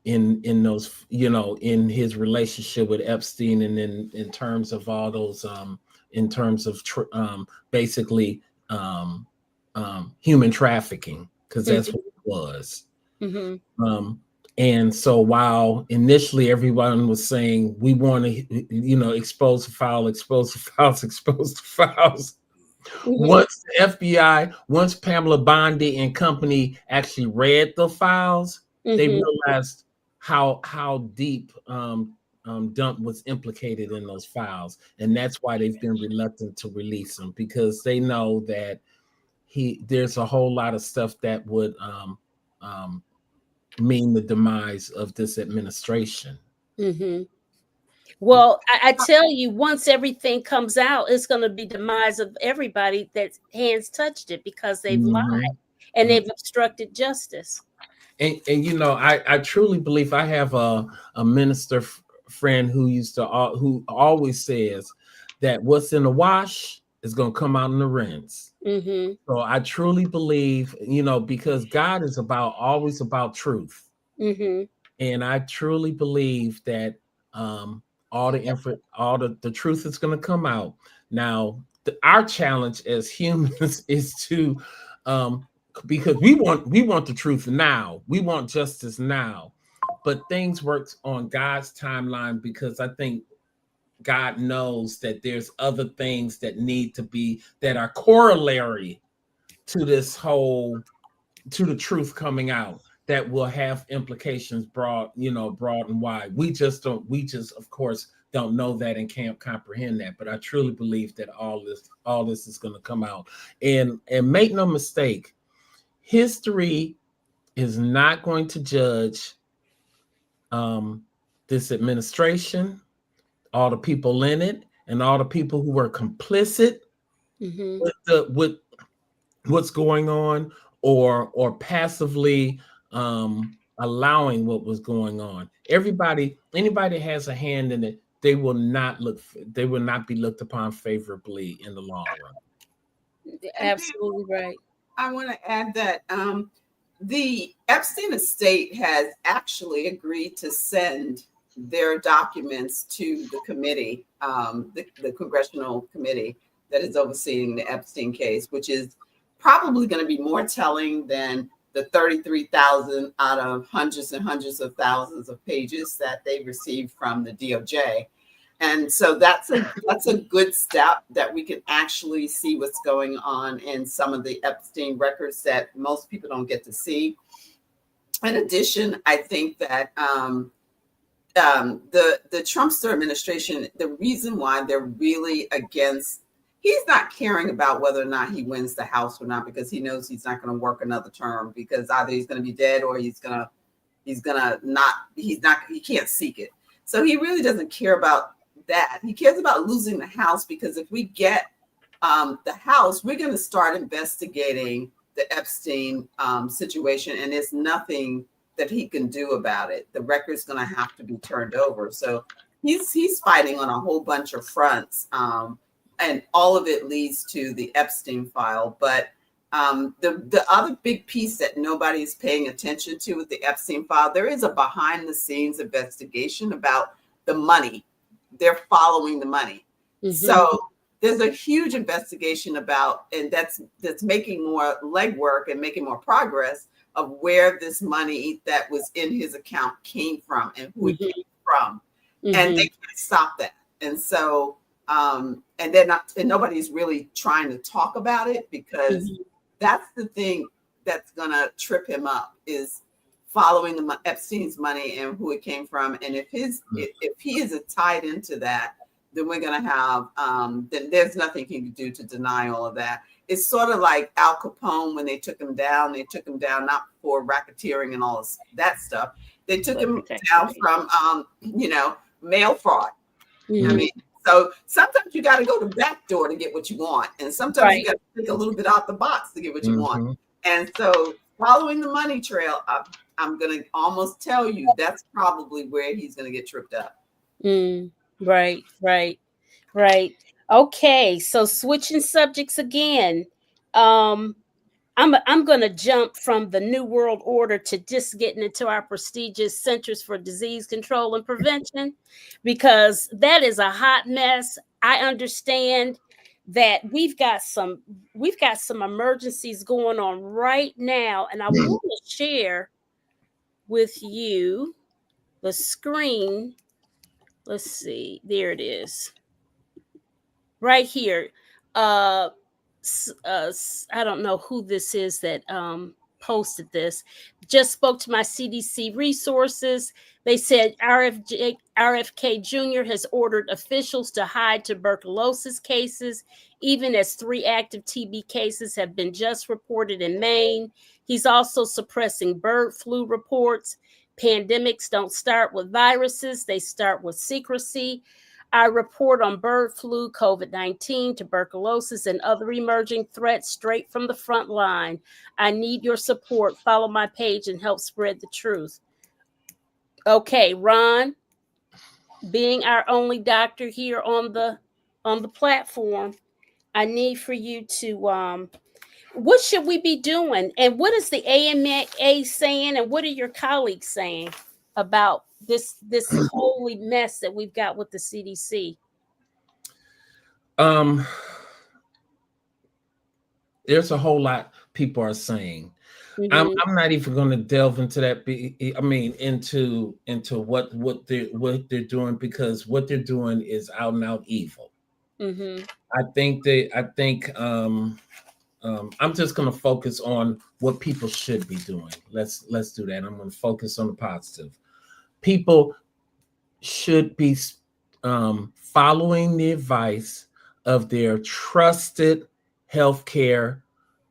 in those, in his relationship with Epstein, and then in terms of all those, in terms of basically human trafficking, because that's what it was. And so while initially everyone was saying we want to, expose the files, once the FBI, once Pamela Bondi and company actually read the files, they realized how deep Dump was implicated in those files, and that's why they've been reluctant to release them, because they know that there's a whole lot of stuff that would mean the demise of this administration. Well, I tell you, once everything comes out, it's going to be demise of everybody that hands touched it, because they've lied and they've obstructed justice. And you know, I truly believe I have a minister friend who who always says that what's in the wash is going to come out in the rinse. Mm-hmm. So I truly believe, you know, because God is always about truth. Mm-hmm. And I truly believe that all the truth is going to come out. Now, our challenge as humans is to because we want the truth now. We want justice now. But things work on God's timeline because I think God knows that there's other things that need to be that are corollary to to the truth coming out that will have implications broad and wide. We just of course don't know that and can't comprehend that, but I truly believe that all this is going to come out. And make no mistake, history is not going to judge this administration, all the people in it, and all the people who were complicit with what's going on, or passively allowing what was going on. Anybody has a hand in it, they will not be looked upon favorably in the long run. Absolutely right. I want to add that the Epstein estate has actually agreed to send their documents to the committee, the congressional committee that is overseeing the Epstein case, which is probably going to be more telling than the 33,000 out of hundreds and hundreds of thousands of pages that they received from the DOJ. And so that's a good step that we can actually see what's going on in some of the Epstein records that most people don't get to see. In addition, I think that the Trumpster administration, the reason why they're really against, he's not caring about whether or not he wins the House or not, because he knows he's not going to work another term, because either he's going to be dead or he can't seek it. So he really doesn't care about that. He cares about losing the House, because if we get the House, we're going to start investigating the Epstein situation, and there's nothing that he can do about it. The record's going to have to be turned over. So he's fighting on a whole bunch of fronts, and all of it leads to the Epstein file. But the other big piece that nobody is paying attention to with the Epstein file, there is a behind the scenes investigation about the money. They're following the money. So there's a huge investigation about, and that's making more legwork and making more progress of where this money that was in his account came from and who it came from. And they can't stop that. And so, and they're not, and nobody's really trying to talk about it, because that's the thing that's gonna trip him up, is following the Epstein's money and who it came from. And if he is tied into that, then we're going to have, then there's nothing he can do to deny all of that. It's sort of like Al Capone when they took him down not for racketeering and all that stuff. They took him down from, mail fraud. I mean, so sometimes you got to go to the back door to get what you want. And sometimes you got to think a little bit out the box to get what you want. And so following the money trail, I'm going to almost tell you that's probably where he's going to get tripped up. Right. Okay, so switching subjects again. I'm going to jump from the New World Order to just getting into our prestigious Centers for Disease Control and Prevention, because that is a hot mess. I understand that we've got some emergencies going on right now, and I want to share with you the screen. Let's see, there it is, right here. I don't know who this is that posted this. Just spoke to my CDC resources. They said RFK Jr. has ordered officials to hide tuberculosis cases, even as 3 active TB cases have been just reported in Maine. He's also suppressing bird flu reports. Pandemics don't start with viruses, they start with secrecy. I report on bird flu, COVID-19, tuberculosis, and other emerging threats straight from the front line. I need your support. Follow my page and help spread the truth. Okay, Ron, being our only doctor here on the platform, I need for you to what should we be doing, and what is the AMA saying, and what are your colleagues saying about this holy mess that we've got with the CDC? There's a whole lot people are saying. Mm-hmm. I'm not even going to delve into that. I mean, into what they're doing, because what they're doing is out and out evil. Mm-hmm. I think I'm just going to focus on what people should be doing. Let's do that. I'm going to focus on the positive. People should be following the advice of their trusted healthcare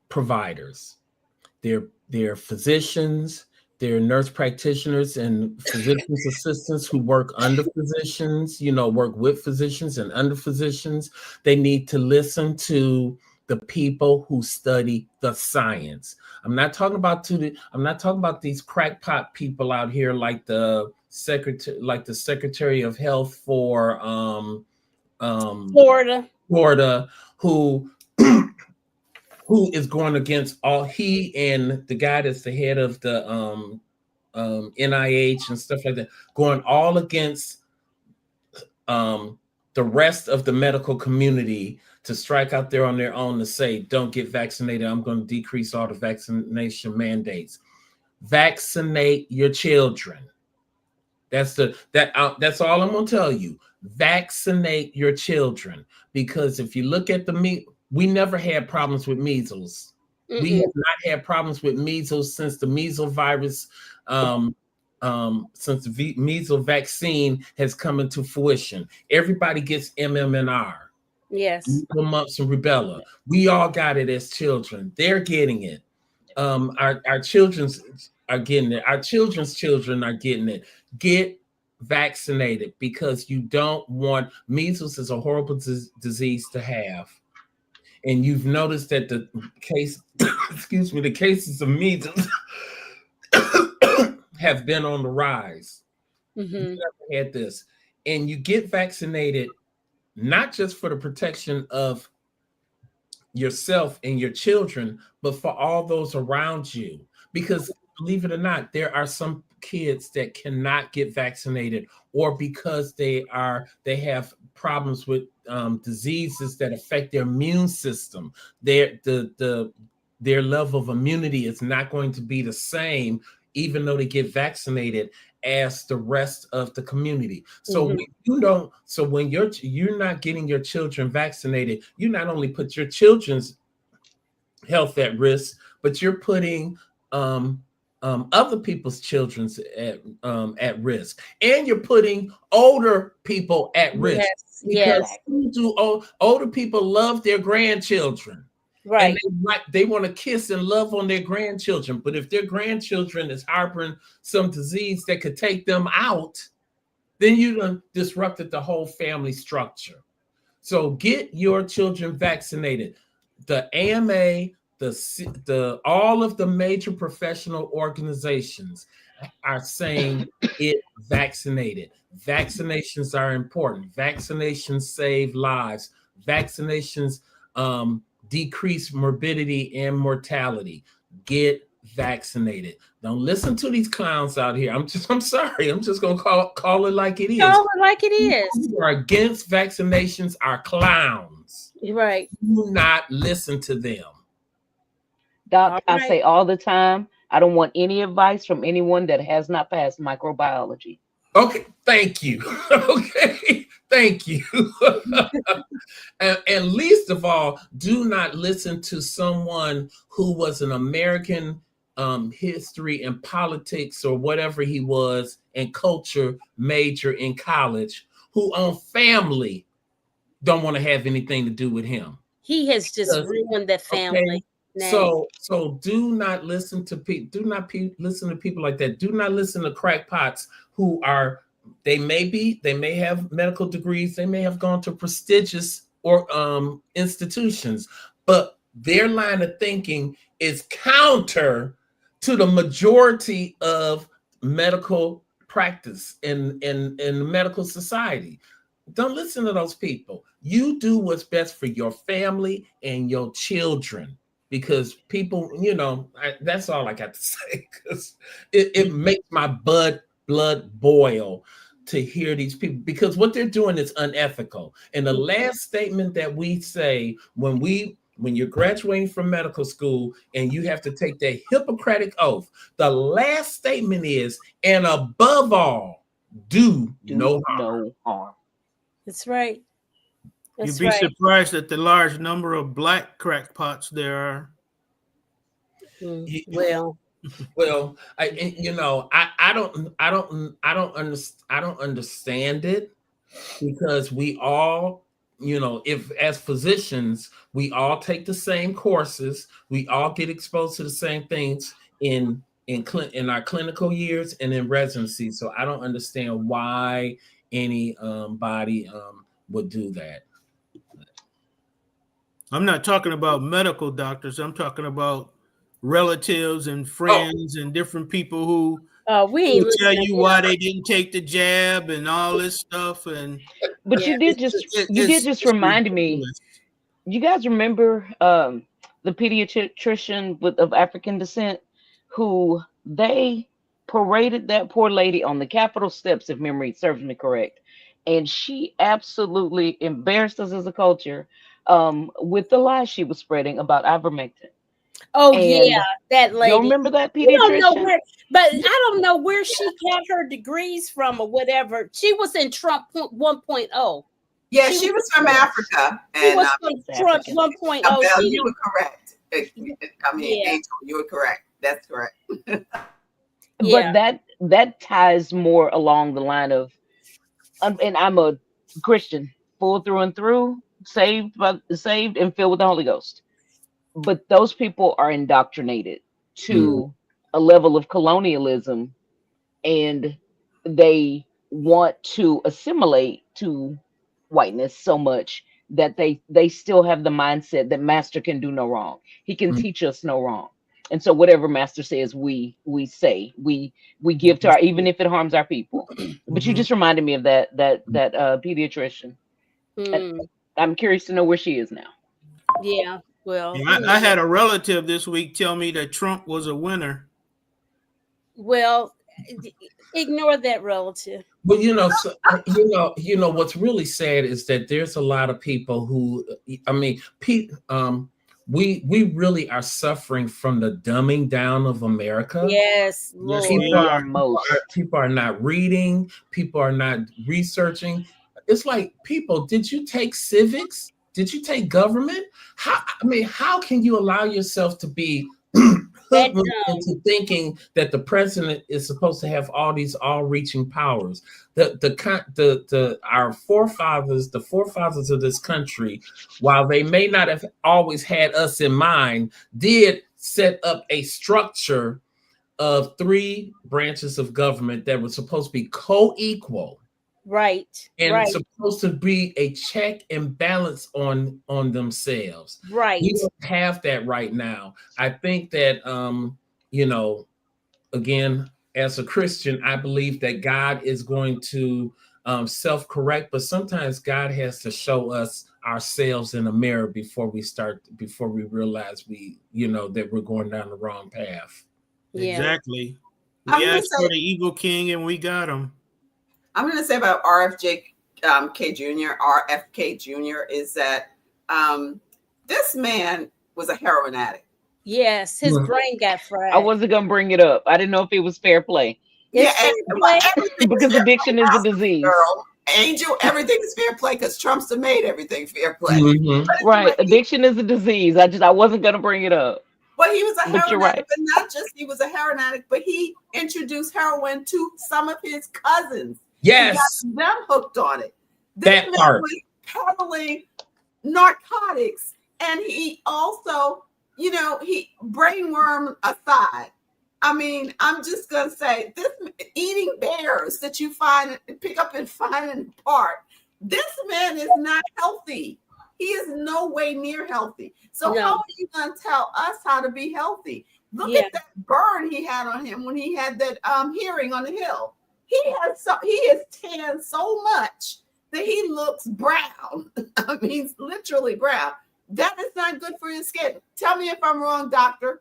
providers, their physicians, their nurse practitioners and physician's assistants who work under physicians, work with physicians and under physicians. They need to listen to the people who study the science. I'm not talking about these crackpot people out here like the Secretary of Health for Florida, who is going against all, he and the guy that's the head of the NIH and stuff like that, going all against the rest of the medical community to strike out there on their own to say, don't get vaccinated. I'm going to decrease all the vaccination mandates. Vaccinate your children. That's all I'm going to tell you. Vaccinate your children, because if you look at we never had problems with measles. Mm-mm. We have not had problems with measles since the measles virus, since the measles vaccine has come into fruition. Everybody gets MMR. Yes. Mumps and rubella. We all got it as children. They're getting it. Our children's are getting it. Our children's children are getting it. Get vaccinated, because you don't want, measles is a horrible disease to have. And you've noticed that the cases of measles have been on the rise. Mm-hmm. You never had this. And you get vaccinated not just for the protection of yourself and your children, but for all those around you. Because believe it or not, there are some kids that cannot get vaccinated, or because they have problems with diseases that affect their immune system. Their level of immunity is not going to be the same, even though they get vaccinated, as the rest of the community. So mm-hmm. when you're not getting your children vaccinated, you not only put your children's health at risk, but you're putting other people's children's at risk, and you're putting older people at risk. Because older people love their grandchildren. Right. And they want to kiss and love on their grandchildren. But if their grandchildren is harboring some disease that could take them out, then you done disrupted the whole family structure. So get your children vaccinated. The AMA, all of the major professional organizations are saying get vaccinated. Vaccinations are important. Vaccinations save lives. Vaccinations decrease morbidity and mortality. Get vaccinated. Don't listen to these clowns out here. I'm sorry. I'm just gonna call it like it is. Call it like it is. People who are against vaccinations are clowns. Right. Do not listen to them. Doc, right. I say all the time, I don't want any advice from anyone that has not passed microbiology. Okay, thank you. Okay, thank you. and least of all, do not listen to someone who was an American history and politics or whatever he was and culture major in college, who on family don't want to have anything to do with him. He has just ruined that family. Okay. So do not listen to people. Do not listen to people like that. Do not listen to crackpots who are They may have medical degrees, they may have gone to prestigious or institutions, but their line of thinking is counter to the majority of medical practice in medical society. Don't listen to those people. You do what's best for your family and your children, because people, that's all I got to say, because it makes my blood boil to hear these people, because what they're doing is unethical. And the last statement that we say when you're graduating from medical school and you have to take that Hippocratic oath, the last statement is, and above all, do no harm. That's right. You'd be surprised at the large number of black crackpots there are. Well, I don't understand it, because we all, if as physicians, we all take the same courses, we all get exposed to the same things in our clinical years and in residency. So I don't understand why any body would do that. I'm not talking about medical doctors. I'm talking about relatives and friends and different people who will tell you why they didn't take the jab and all this stuff. But you did just remind me. You guys remember the pediatrician of African descent who they paraded that poor lady on the Capitol steps, if memory serves me correct, and she absolutely embarrassed us as a culture with the lies she was spreading about ivermectin. Oh, yeah, that lady. You remember that pediatrician? You don't know where, but I don't know where she got her degrees from or whatever. She was in Trump 1.0. Yeah, she was from Africa. She was from Trump 1.0. You were correct. I mean, Angel, you were correct. That's correct. But that ties more along the line of, and I'm a Christian, full through and through, saved and filled with the Holy Ghost. But those people are indoctrinated to a level of colonialism, and they want to assimilate to whiteness so much that they still have the mindset that master can do no wrong. He can teach us no wrong. And so whatever master says, we say, we give to our, even if it harms our people. But you just reminded me of that pediatrician. I'm curious to know where she is now. Yeah. Well, I had a relative this week tell me that Trump was a winner. Well, ignore that relative. Well, what's really sad is that there's a lot of people who, we really are suffering from the dumbing down of America. Yes, people are not reading, people are not researching. It's like, people, did you take civics? Did you take government? How can you allow yourself to be hoodwinked into thinking that the president is supposed to have all these all-reaching powers? Our forefathers, the forefathers of this country, while they may not have always had us in mind, did set up a structure of 3 branches of government that were supposed to be co-equal. Right. And supposed to be a check and balance on themselves. Right. We don't have that right now. I think that, again, as a Christian, I believe that God is going to self-correct, but sometimes God has to show us ourselves in a mirror before we realize that we're going down the wrong path. Yeah. Exactly. We asked for the evil king and we got him. I'm going to say about RFK Jr. is that this man was a heroin addict. Yes, his brain got fried. I wasn't going to bring it up. I didn't know if it was fair play. Because addiction is a disease. Girl, Angel, everything is fair play because Trump's made everything fair play. Right. Addiction is a disease. I wasn't going to bring it up. Well, he was a heroin addict, but not just he was a heroin addict, but he introduced heroin to some of his cousins. Yes. He got them hooked on it. That part. Was peddling narcotics, and he also, he brainworm aside. I mean, I'm just gonna say this: eating bears. birds that you pick up and find in the park. This man is not healthy. He is no way near healthy. So how are you going to tell us how to be healthy? Look at that burn he had on him when he had that hearing on the Hill. He is tanned so much that he looks brown. I mean, literally brown. That is not good for his skin. Tell me if I'm wrong, doctor.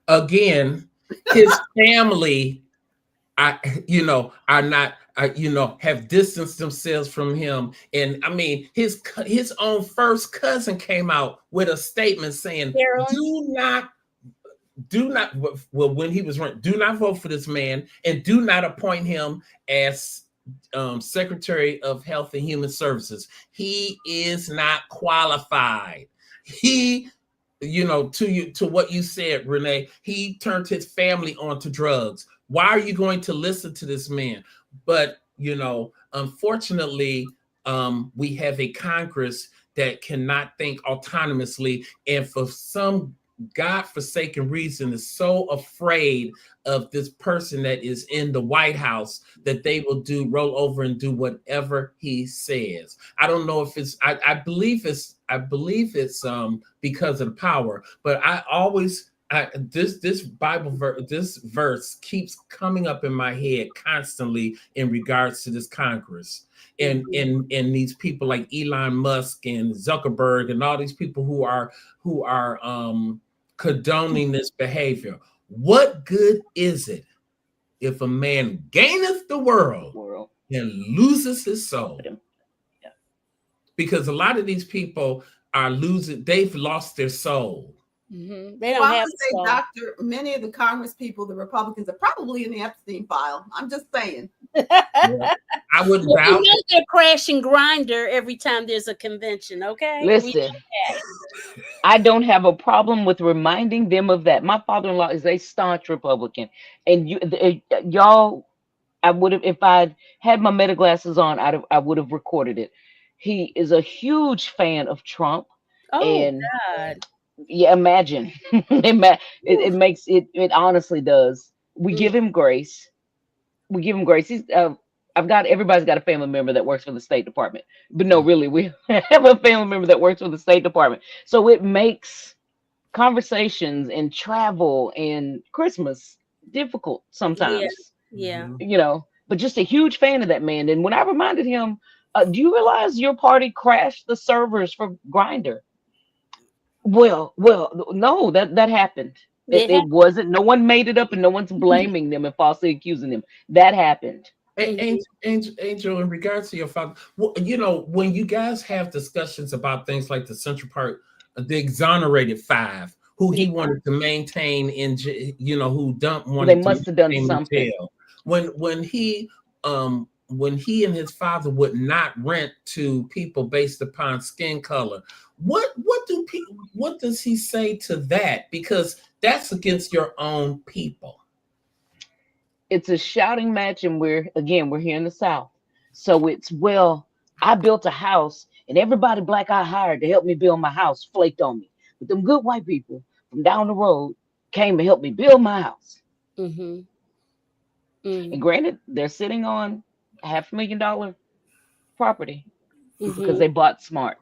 Again, his family, are not, have distanced themselves from him. And I mean, his own first cousin came out with a statement saying, do not, when he was running, do not vote for this man and do not appoint him as Secretary of Health and Human Services. He is not qualified. He, to what you said, Renee, he turned his family onto drugs. Why are you going to listen to this man? But, unfortunately, we have a Congress that cannot think autonomously, and for some godforsaken reason is so afraid of this person that is in the White House that they will roll over and do whatever he says. I don't know if it's, I believe it's because of the power, but this Bible verse, this verse keeps coming up in my head constantly in regards to this Congress and these people like Elon Musk and Zuckerberg and all these people who are condoning this behavior. What good is it if a man gaineth the world and loses his soul? Yeah. Because a lot of these people are they've lost their soul. Mm-hmm. They don't have say, doctor, many of the Congress people, the Republicans, are probably in the Epstein file. I'm just saying. I wouldn't doubt it. They're crashing Grinder every time there's a convention, okay? Listen, I don't have a problem with reminding them of that. My father-in-law is a staunch Republican. And y'all, I would have, if I'd had my meta glasses on, I would have recorded it. He is a huge fan of Trump. Oh, God. Yeah, imagine. It makes it honestly does. We give him grace. We give him grace. He's everybody's got a family member that works for the State Department. But no, really, we have a family member that works for the State Department. So it makes conversations and travel and Christmas difficult sometimes. Yeah. But just a huge fan of that man. And when I reminded him, do you realize your party crashed the servers for Grindr? Well, no, that happened. It wasn't. No one made it up, and no one's blaming them and falsely accusing them. That happened. Angel, in regards to your father, when you guys have discussions about things like the Central Park, the exonerated five, who he wanted to maintain in, who don't want. They must have done something. When he and his father would not rent to people based upon skin color, what does he say to that? Because that's against your own people. It's a shouting match, and we're here in the South. So it's, I built a house, and everybody black I hired to help me build my house flaked on me. But them good white people from down the road came to help me build my house. Mm-hmm. And granted, they're sitting on $500,000 property because they bought smart.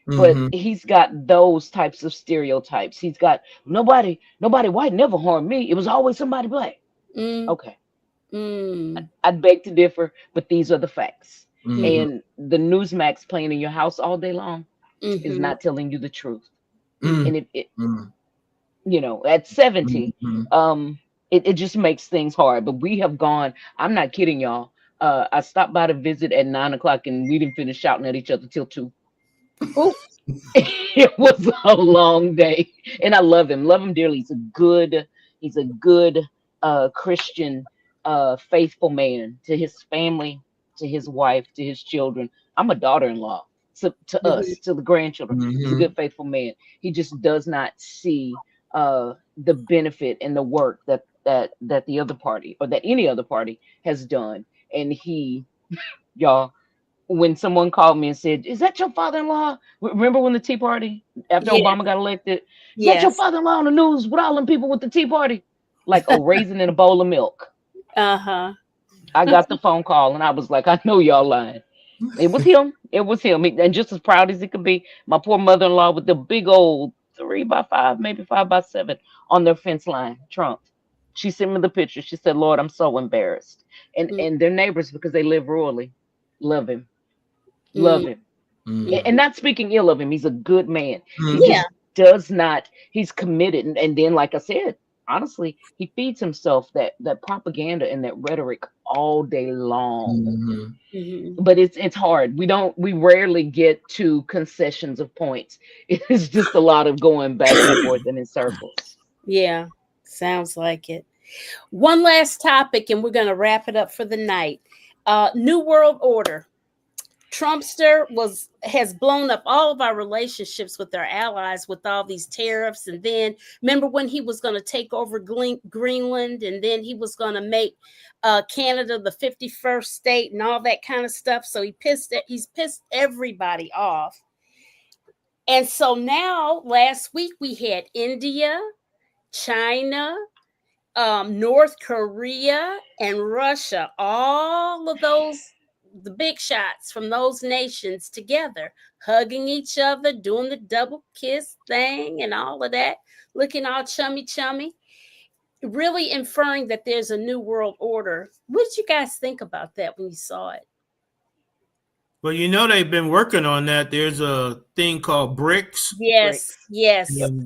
But he's got those types of stereotypes. He's got nobody white never harmed me. It was always somebody black. Okay. I'd beg to differ, but these are the facts. And the Newsmax playing in your house all day long is not telling you the truth. And at 70, it just makes things hard. But we have gone, I'm not kidding y'all. I stopped by to visit at 9 o'clock and we didn't finish shouting at each other till 2. It was a long day, and I love him dearly. He's a good Christian, faithful man to his family, to his wife, to his children. I'm a daughter-in-law to us, to the grandchildren. He's a good, faithful man. He just does not see the benefit and the work that the other party, or that any other party, has done. And y'all, when someone called me and said, "Is that your father-in-law?" Remember when the Tea Party, after Obama got elected? Is that your father-in-law on the news with all them people with the Tea Party? Like a raisin in a bowl of milk. I got the phone call and I was like, I know y'all lying. It was him. It was him. And just as proud as he could be, my poor mother-in-law with the big old 3x5, maybe 5x7 on their fence line, Trump. She sent me the picture. She said, Lord, I'm so embarrassed. And their neighbors, because they live rurally, love him. Love him. And not speaking ill of him. He's a good man. He just does not, he's committed. And then, like I said, honestly, he feeds himself that propaganda and that rhetoric all day long. But it's hard. We rarely get to concessions of points. It's just a lot of going back and forth and in circles. Yeah, sounds like it. One last topic, and we're going to wrap it up for the night. New World Order. Trumpster has blown up all of our relationships with our allies with all these tariffs. And then remember when he was going to take over Greenland, and then he was going to make Canada the 51st state and all that kind of stuff. So he's pissed everybody off. And so now last week we had India, China, North Korea, and Russia, all of those, the big shots from those nations together, hugging each other, doing the double kiss thing and all of that, looking all chummy, really inferring that there's a new world order. What did you guys think about that when you saw it? Well, you know, they've been working on that. There's a thing called BRICS. Yes.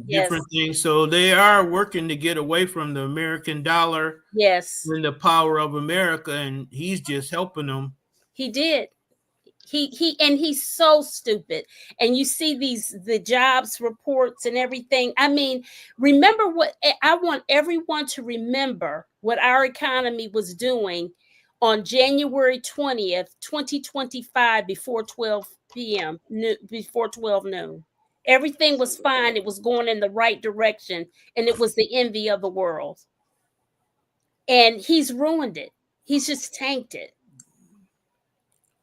Different things. So they are working to get away from the American dollar. Yes. And the power of America, and he's just helping them. He did. And he's so stupid. And you see the jobs reports and everything. I mean, remember what I want everyone to remember what our economy was doing on January 20th, 2025, before 12 p.m., before 12 noon. Everything was fine. It was going in the right direction, and it was the envy of the world. And he's ruined it. He's just tanked it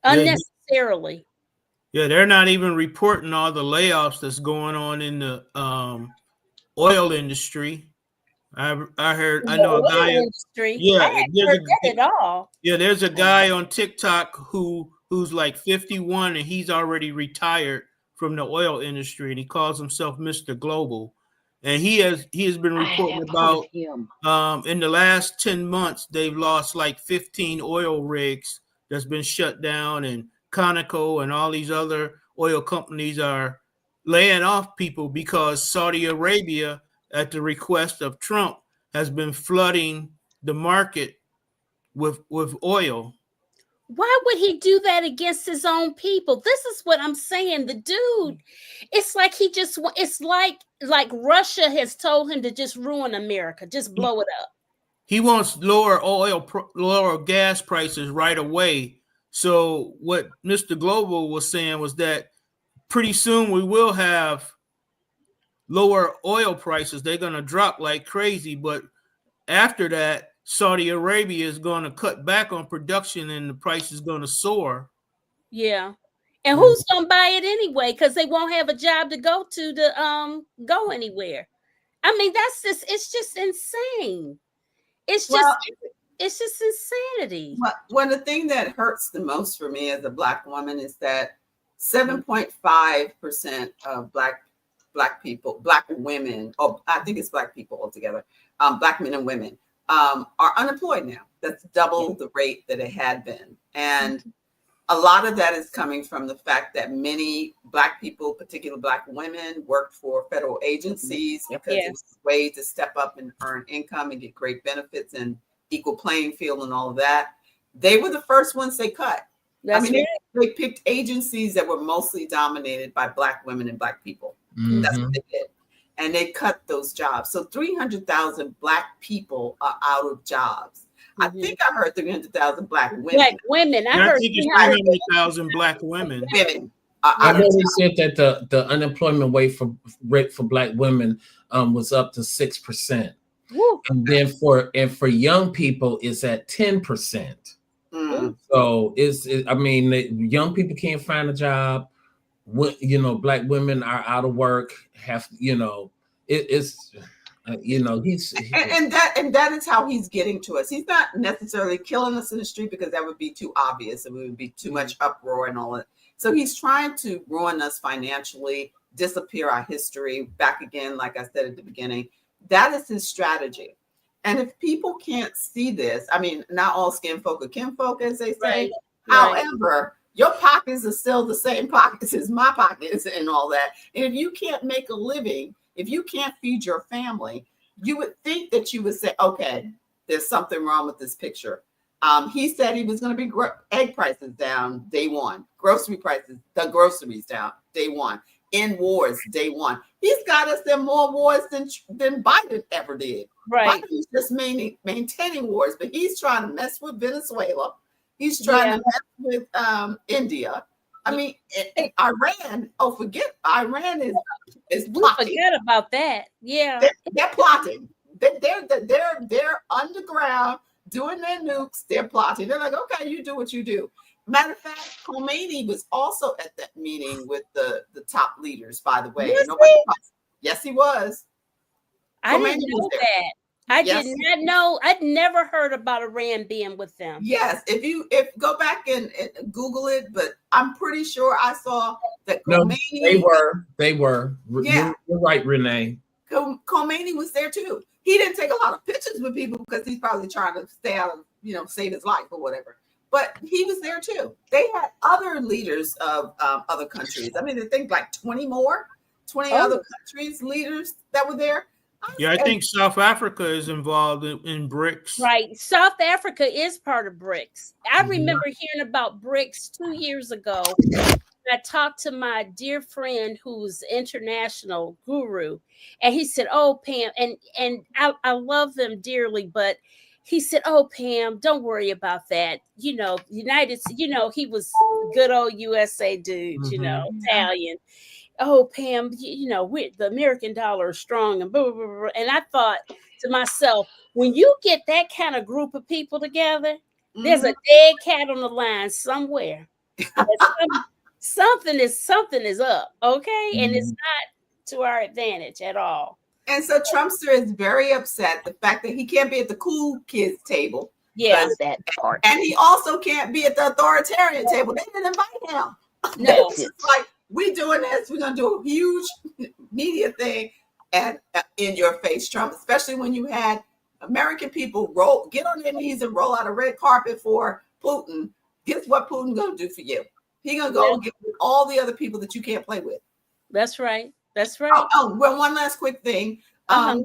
unnecessarily. Yeah, they're not even reporting all the layoffs that's going on in the oil industry. I know a guy. Industry. Yeah, I haven't heard that at all. Yeah, there's a guy on TikTok who's like 51 and he's already retired from the oil industry, and he calls himself Mr. Global. And he has been reporting about in the last 10 months they've lost like 15 oil rigs that's been shut down, and Conoco and all these other oil companies are laying off people because Saudi Arabia, at the request of Trump, has been flooding the market with oil. Why would he do that against his own people? This is what I'm saying. The dude, it's like it's like Russia has told him to just ruin America, just blow it up. He wants lower gas prices right away. So what Mr. Global was saying was that pretty soon we will have lower oil prices. They're going to drop like crazy. But after that, Saudi Arabia is going to cut back on production and the price is going to soar. Yeah. And who's going to buy it anyway? Because they won't have a job to go go anywhere. I mean, it's just insane. It's just insanity. Well, the thing that hurts the most for me as a Black woman is that 7.5% of Black people, Black women, I think it's Black people altogether, Black men and women, are unemployed now. That's double the rate that it had been. And a lot of that is coming from the fact that many Black people, particularly Black women, worked for federal agencies because it was a way to step up and earn income and get great benefits and equal playing field and all of that. They were the first ones they cut. They picked agencies that were mostly dominated by Black women and Black people. That's what they did. And they cut those jobs. So 300,000 Black people are out of jobs. I think I heard 300,000 Black women. Black women. I heard 300,000 Black women. I know they said that the unemployment rate for Black women was up to 6%. Woo. And then for young people, it's at 10%. So young people can't find a job. Black women are out of work. It's and that is how he's getting to us. He's not necessarily killing us in the street because that would be too obvious and it would be too much uproar and all that. So he's trying to ruin us financially, disappear our history back again, like I said at the beginning. That is his strategy. And if people can't see this, I mean, not all skin folk are kinfolk, as they say. Right. However, your pockets are still the same pockets as my pockets and all that. And if you can't make a living, if you can't feed your family, you would think that you would say, okay, there's something wrong with this picture. He said he was going to be egg prices down day one, grocery prices, the groceries down day one, end wars day one. He's got us in more wars than Biden ever did. Right. Biden's just maintaining wars, but he's trying to mess with Venezuela. He's trying to mess with India. I mean, Iran. Oh, forget Iran is plotting. Forget about that. Yeah, they're plotting. They're underground doing their nukes. They're plotting. They're like, okay, you do what you do. Matter of fact, Khomeini was also at that meeting with the top leaders. By the way, yes, he was. I didn't know that. I did not know. I'd never heard about Iran being with them. Yes, if go back and Google it, but I'm pretty sure I saw that Khomeini. No, they were. Yeah, you're right, Renee. Khomeini was there too. He didn't take a lot of pictures with people because he's probably trying to stay out of, save his life or whatever. But he was there too. They had other leaders of other countries. I mean, I think like 20 other countries leaders that were there. I think South Africa is involved in BRICS. Right. South Africa is part of BRICS. I remember hearing about BRICS 2 years ago. I talked to my dear friend who's international guru, and he said, "Oh, Pam," and I love them dearly, but he said, "Oh, Pam, don't worry about that. He was good old USA dude, Italian. Oh, Pam, the American dollar is strong and blah, blah, blah." And I thought to myself, when you get that kind of group of people together, there's a dead cat on the line somewhere. Something is up, okay? And it's not to our advantage at all. And so Trumpster is very upset the fact that he can't be at the cool kids table. Yeah, that part. And he also can't be at the authoritarian table. They didn't invite him. No, it's like, we doing this. We're gonna do a huge media thing and in your face, Trump. Especially when you had American people get on their knees and roll out a red carpet for Putin. Guess what Putin gonna do for you? He gonna go and get with all the other people that you can't play with. That's right. That's right. Oh, well, one last quick thing. I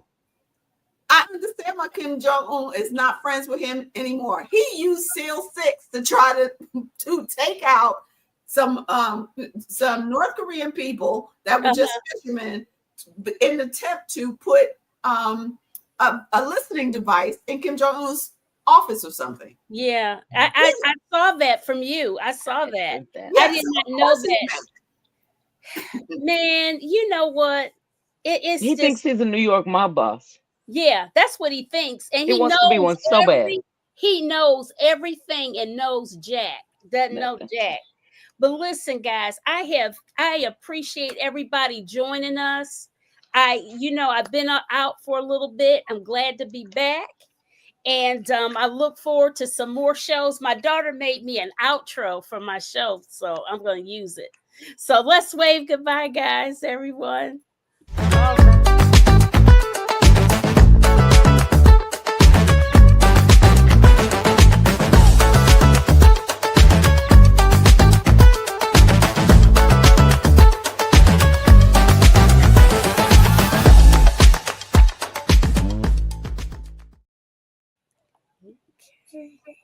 understand why Kim Jong-un is not friends with him anymore. He used SEAL 6 to try to take out some North Korean people that were just fishermen in an attempt to put a listening device in Kim Jong-un's office or something. Yeah, I saw that from you. I saw that. Yes, I did not know that. Man, you know what? He thinks he's a New York mob boss. Yeah, that's what he thinks, and he wants knows to be one so bad. He knows everything and knows Jack. Doesn't know Jack. But listen, guys, I appreciate everybody joining us. I've been out for a little bit. I'm glad to be back. And I look forward to some more shows. My daughter made me an outro for my show, so I'm going to use it. So let's wave goodbye, guys, everyone. All right. Okay.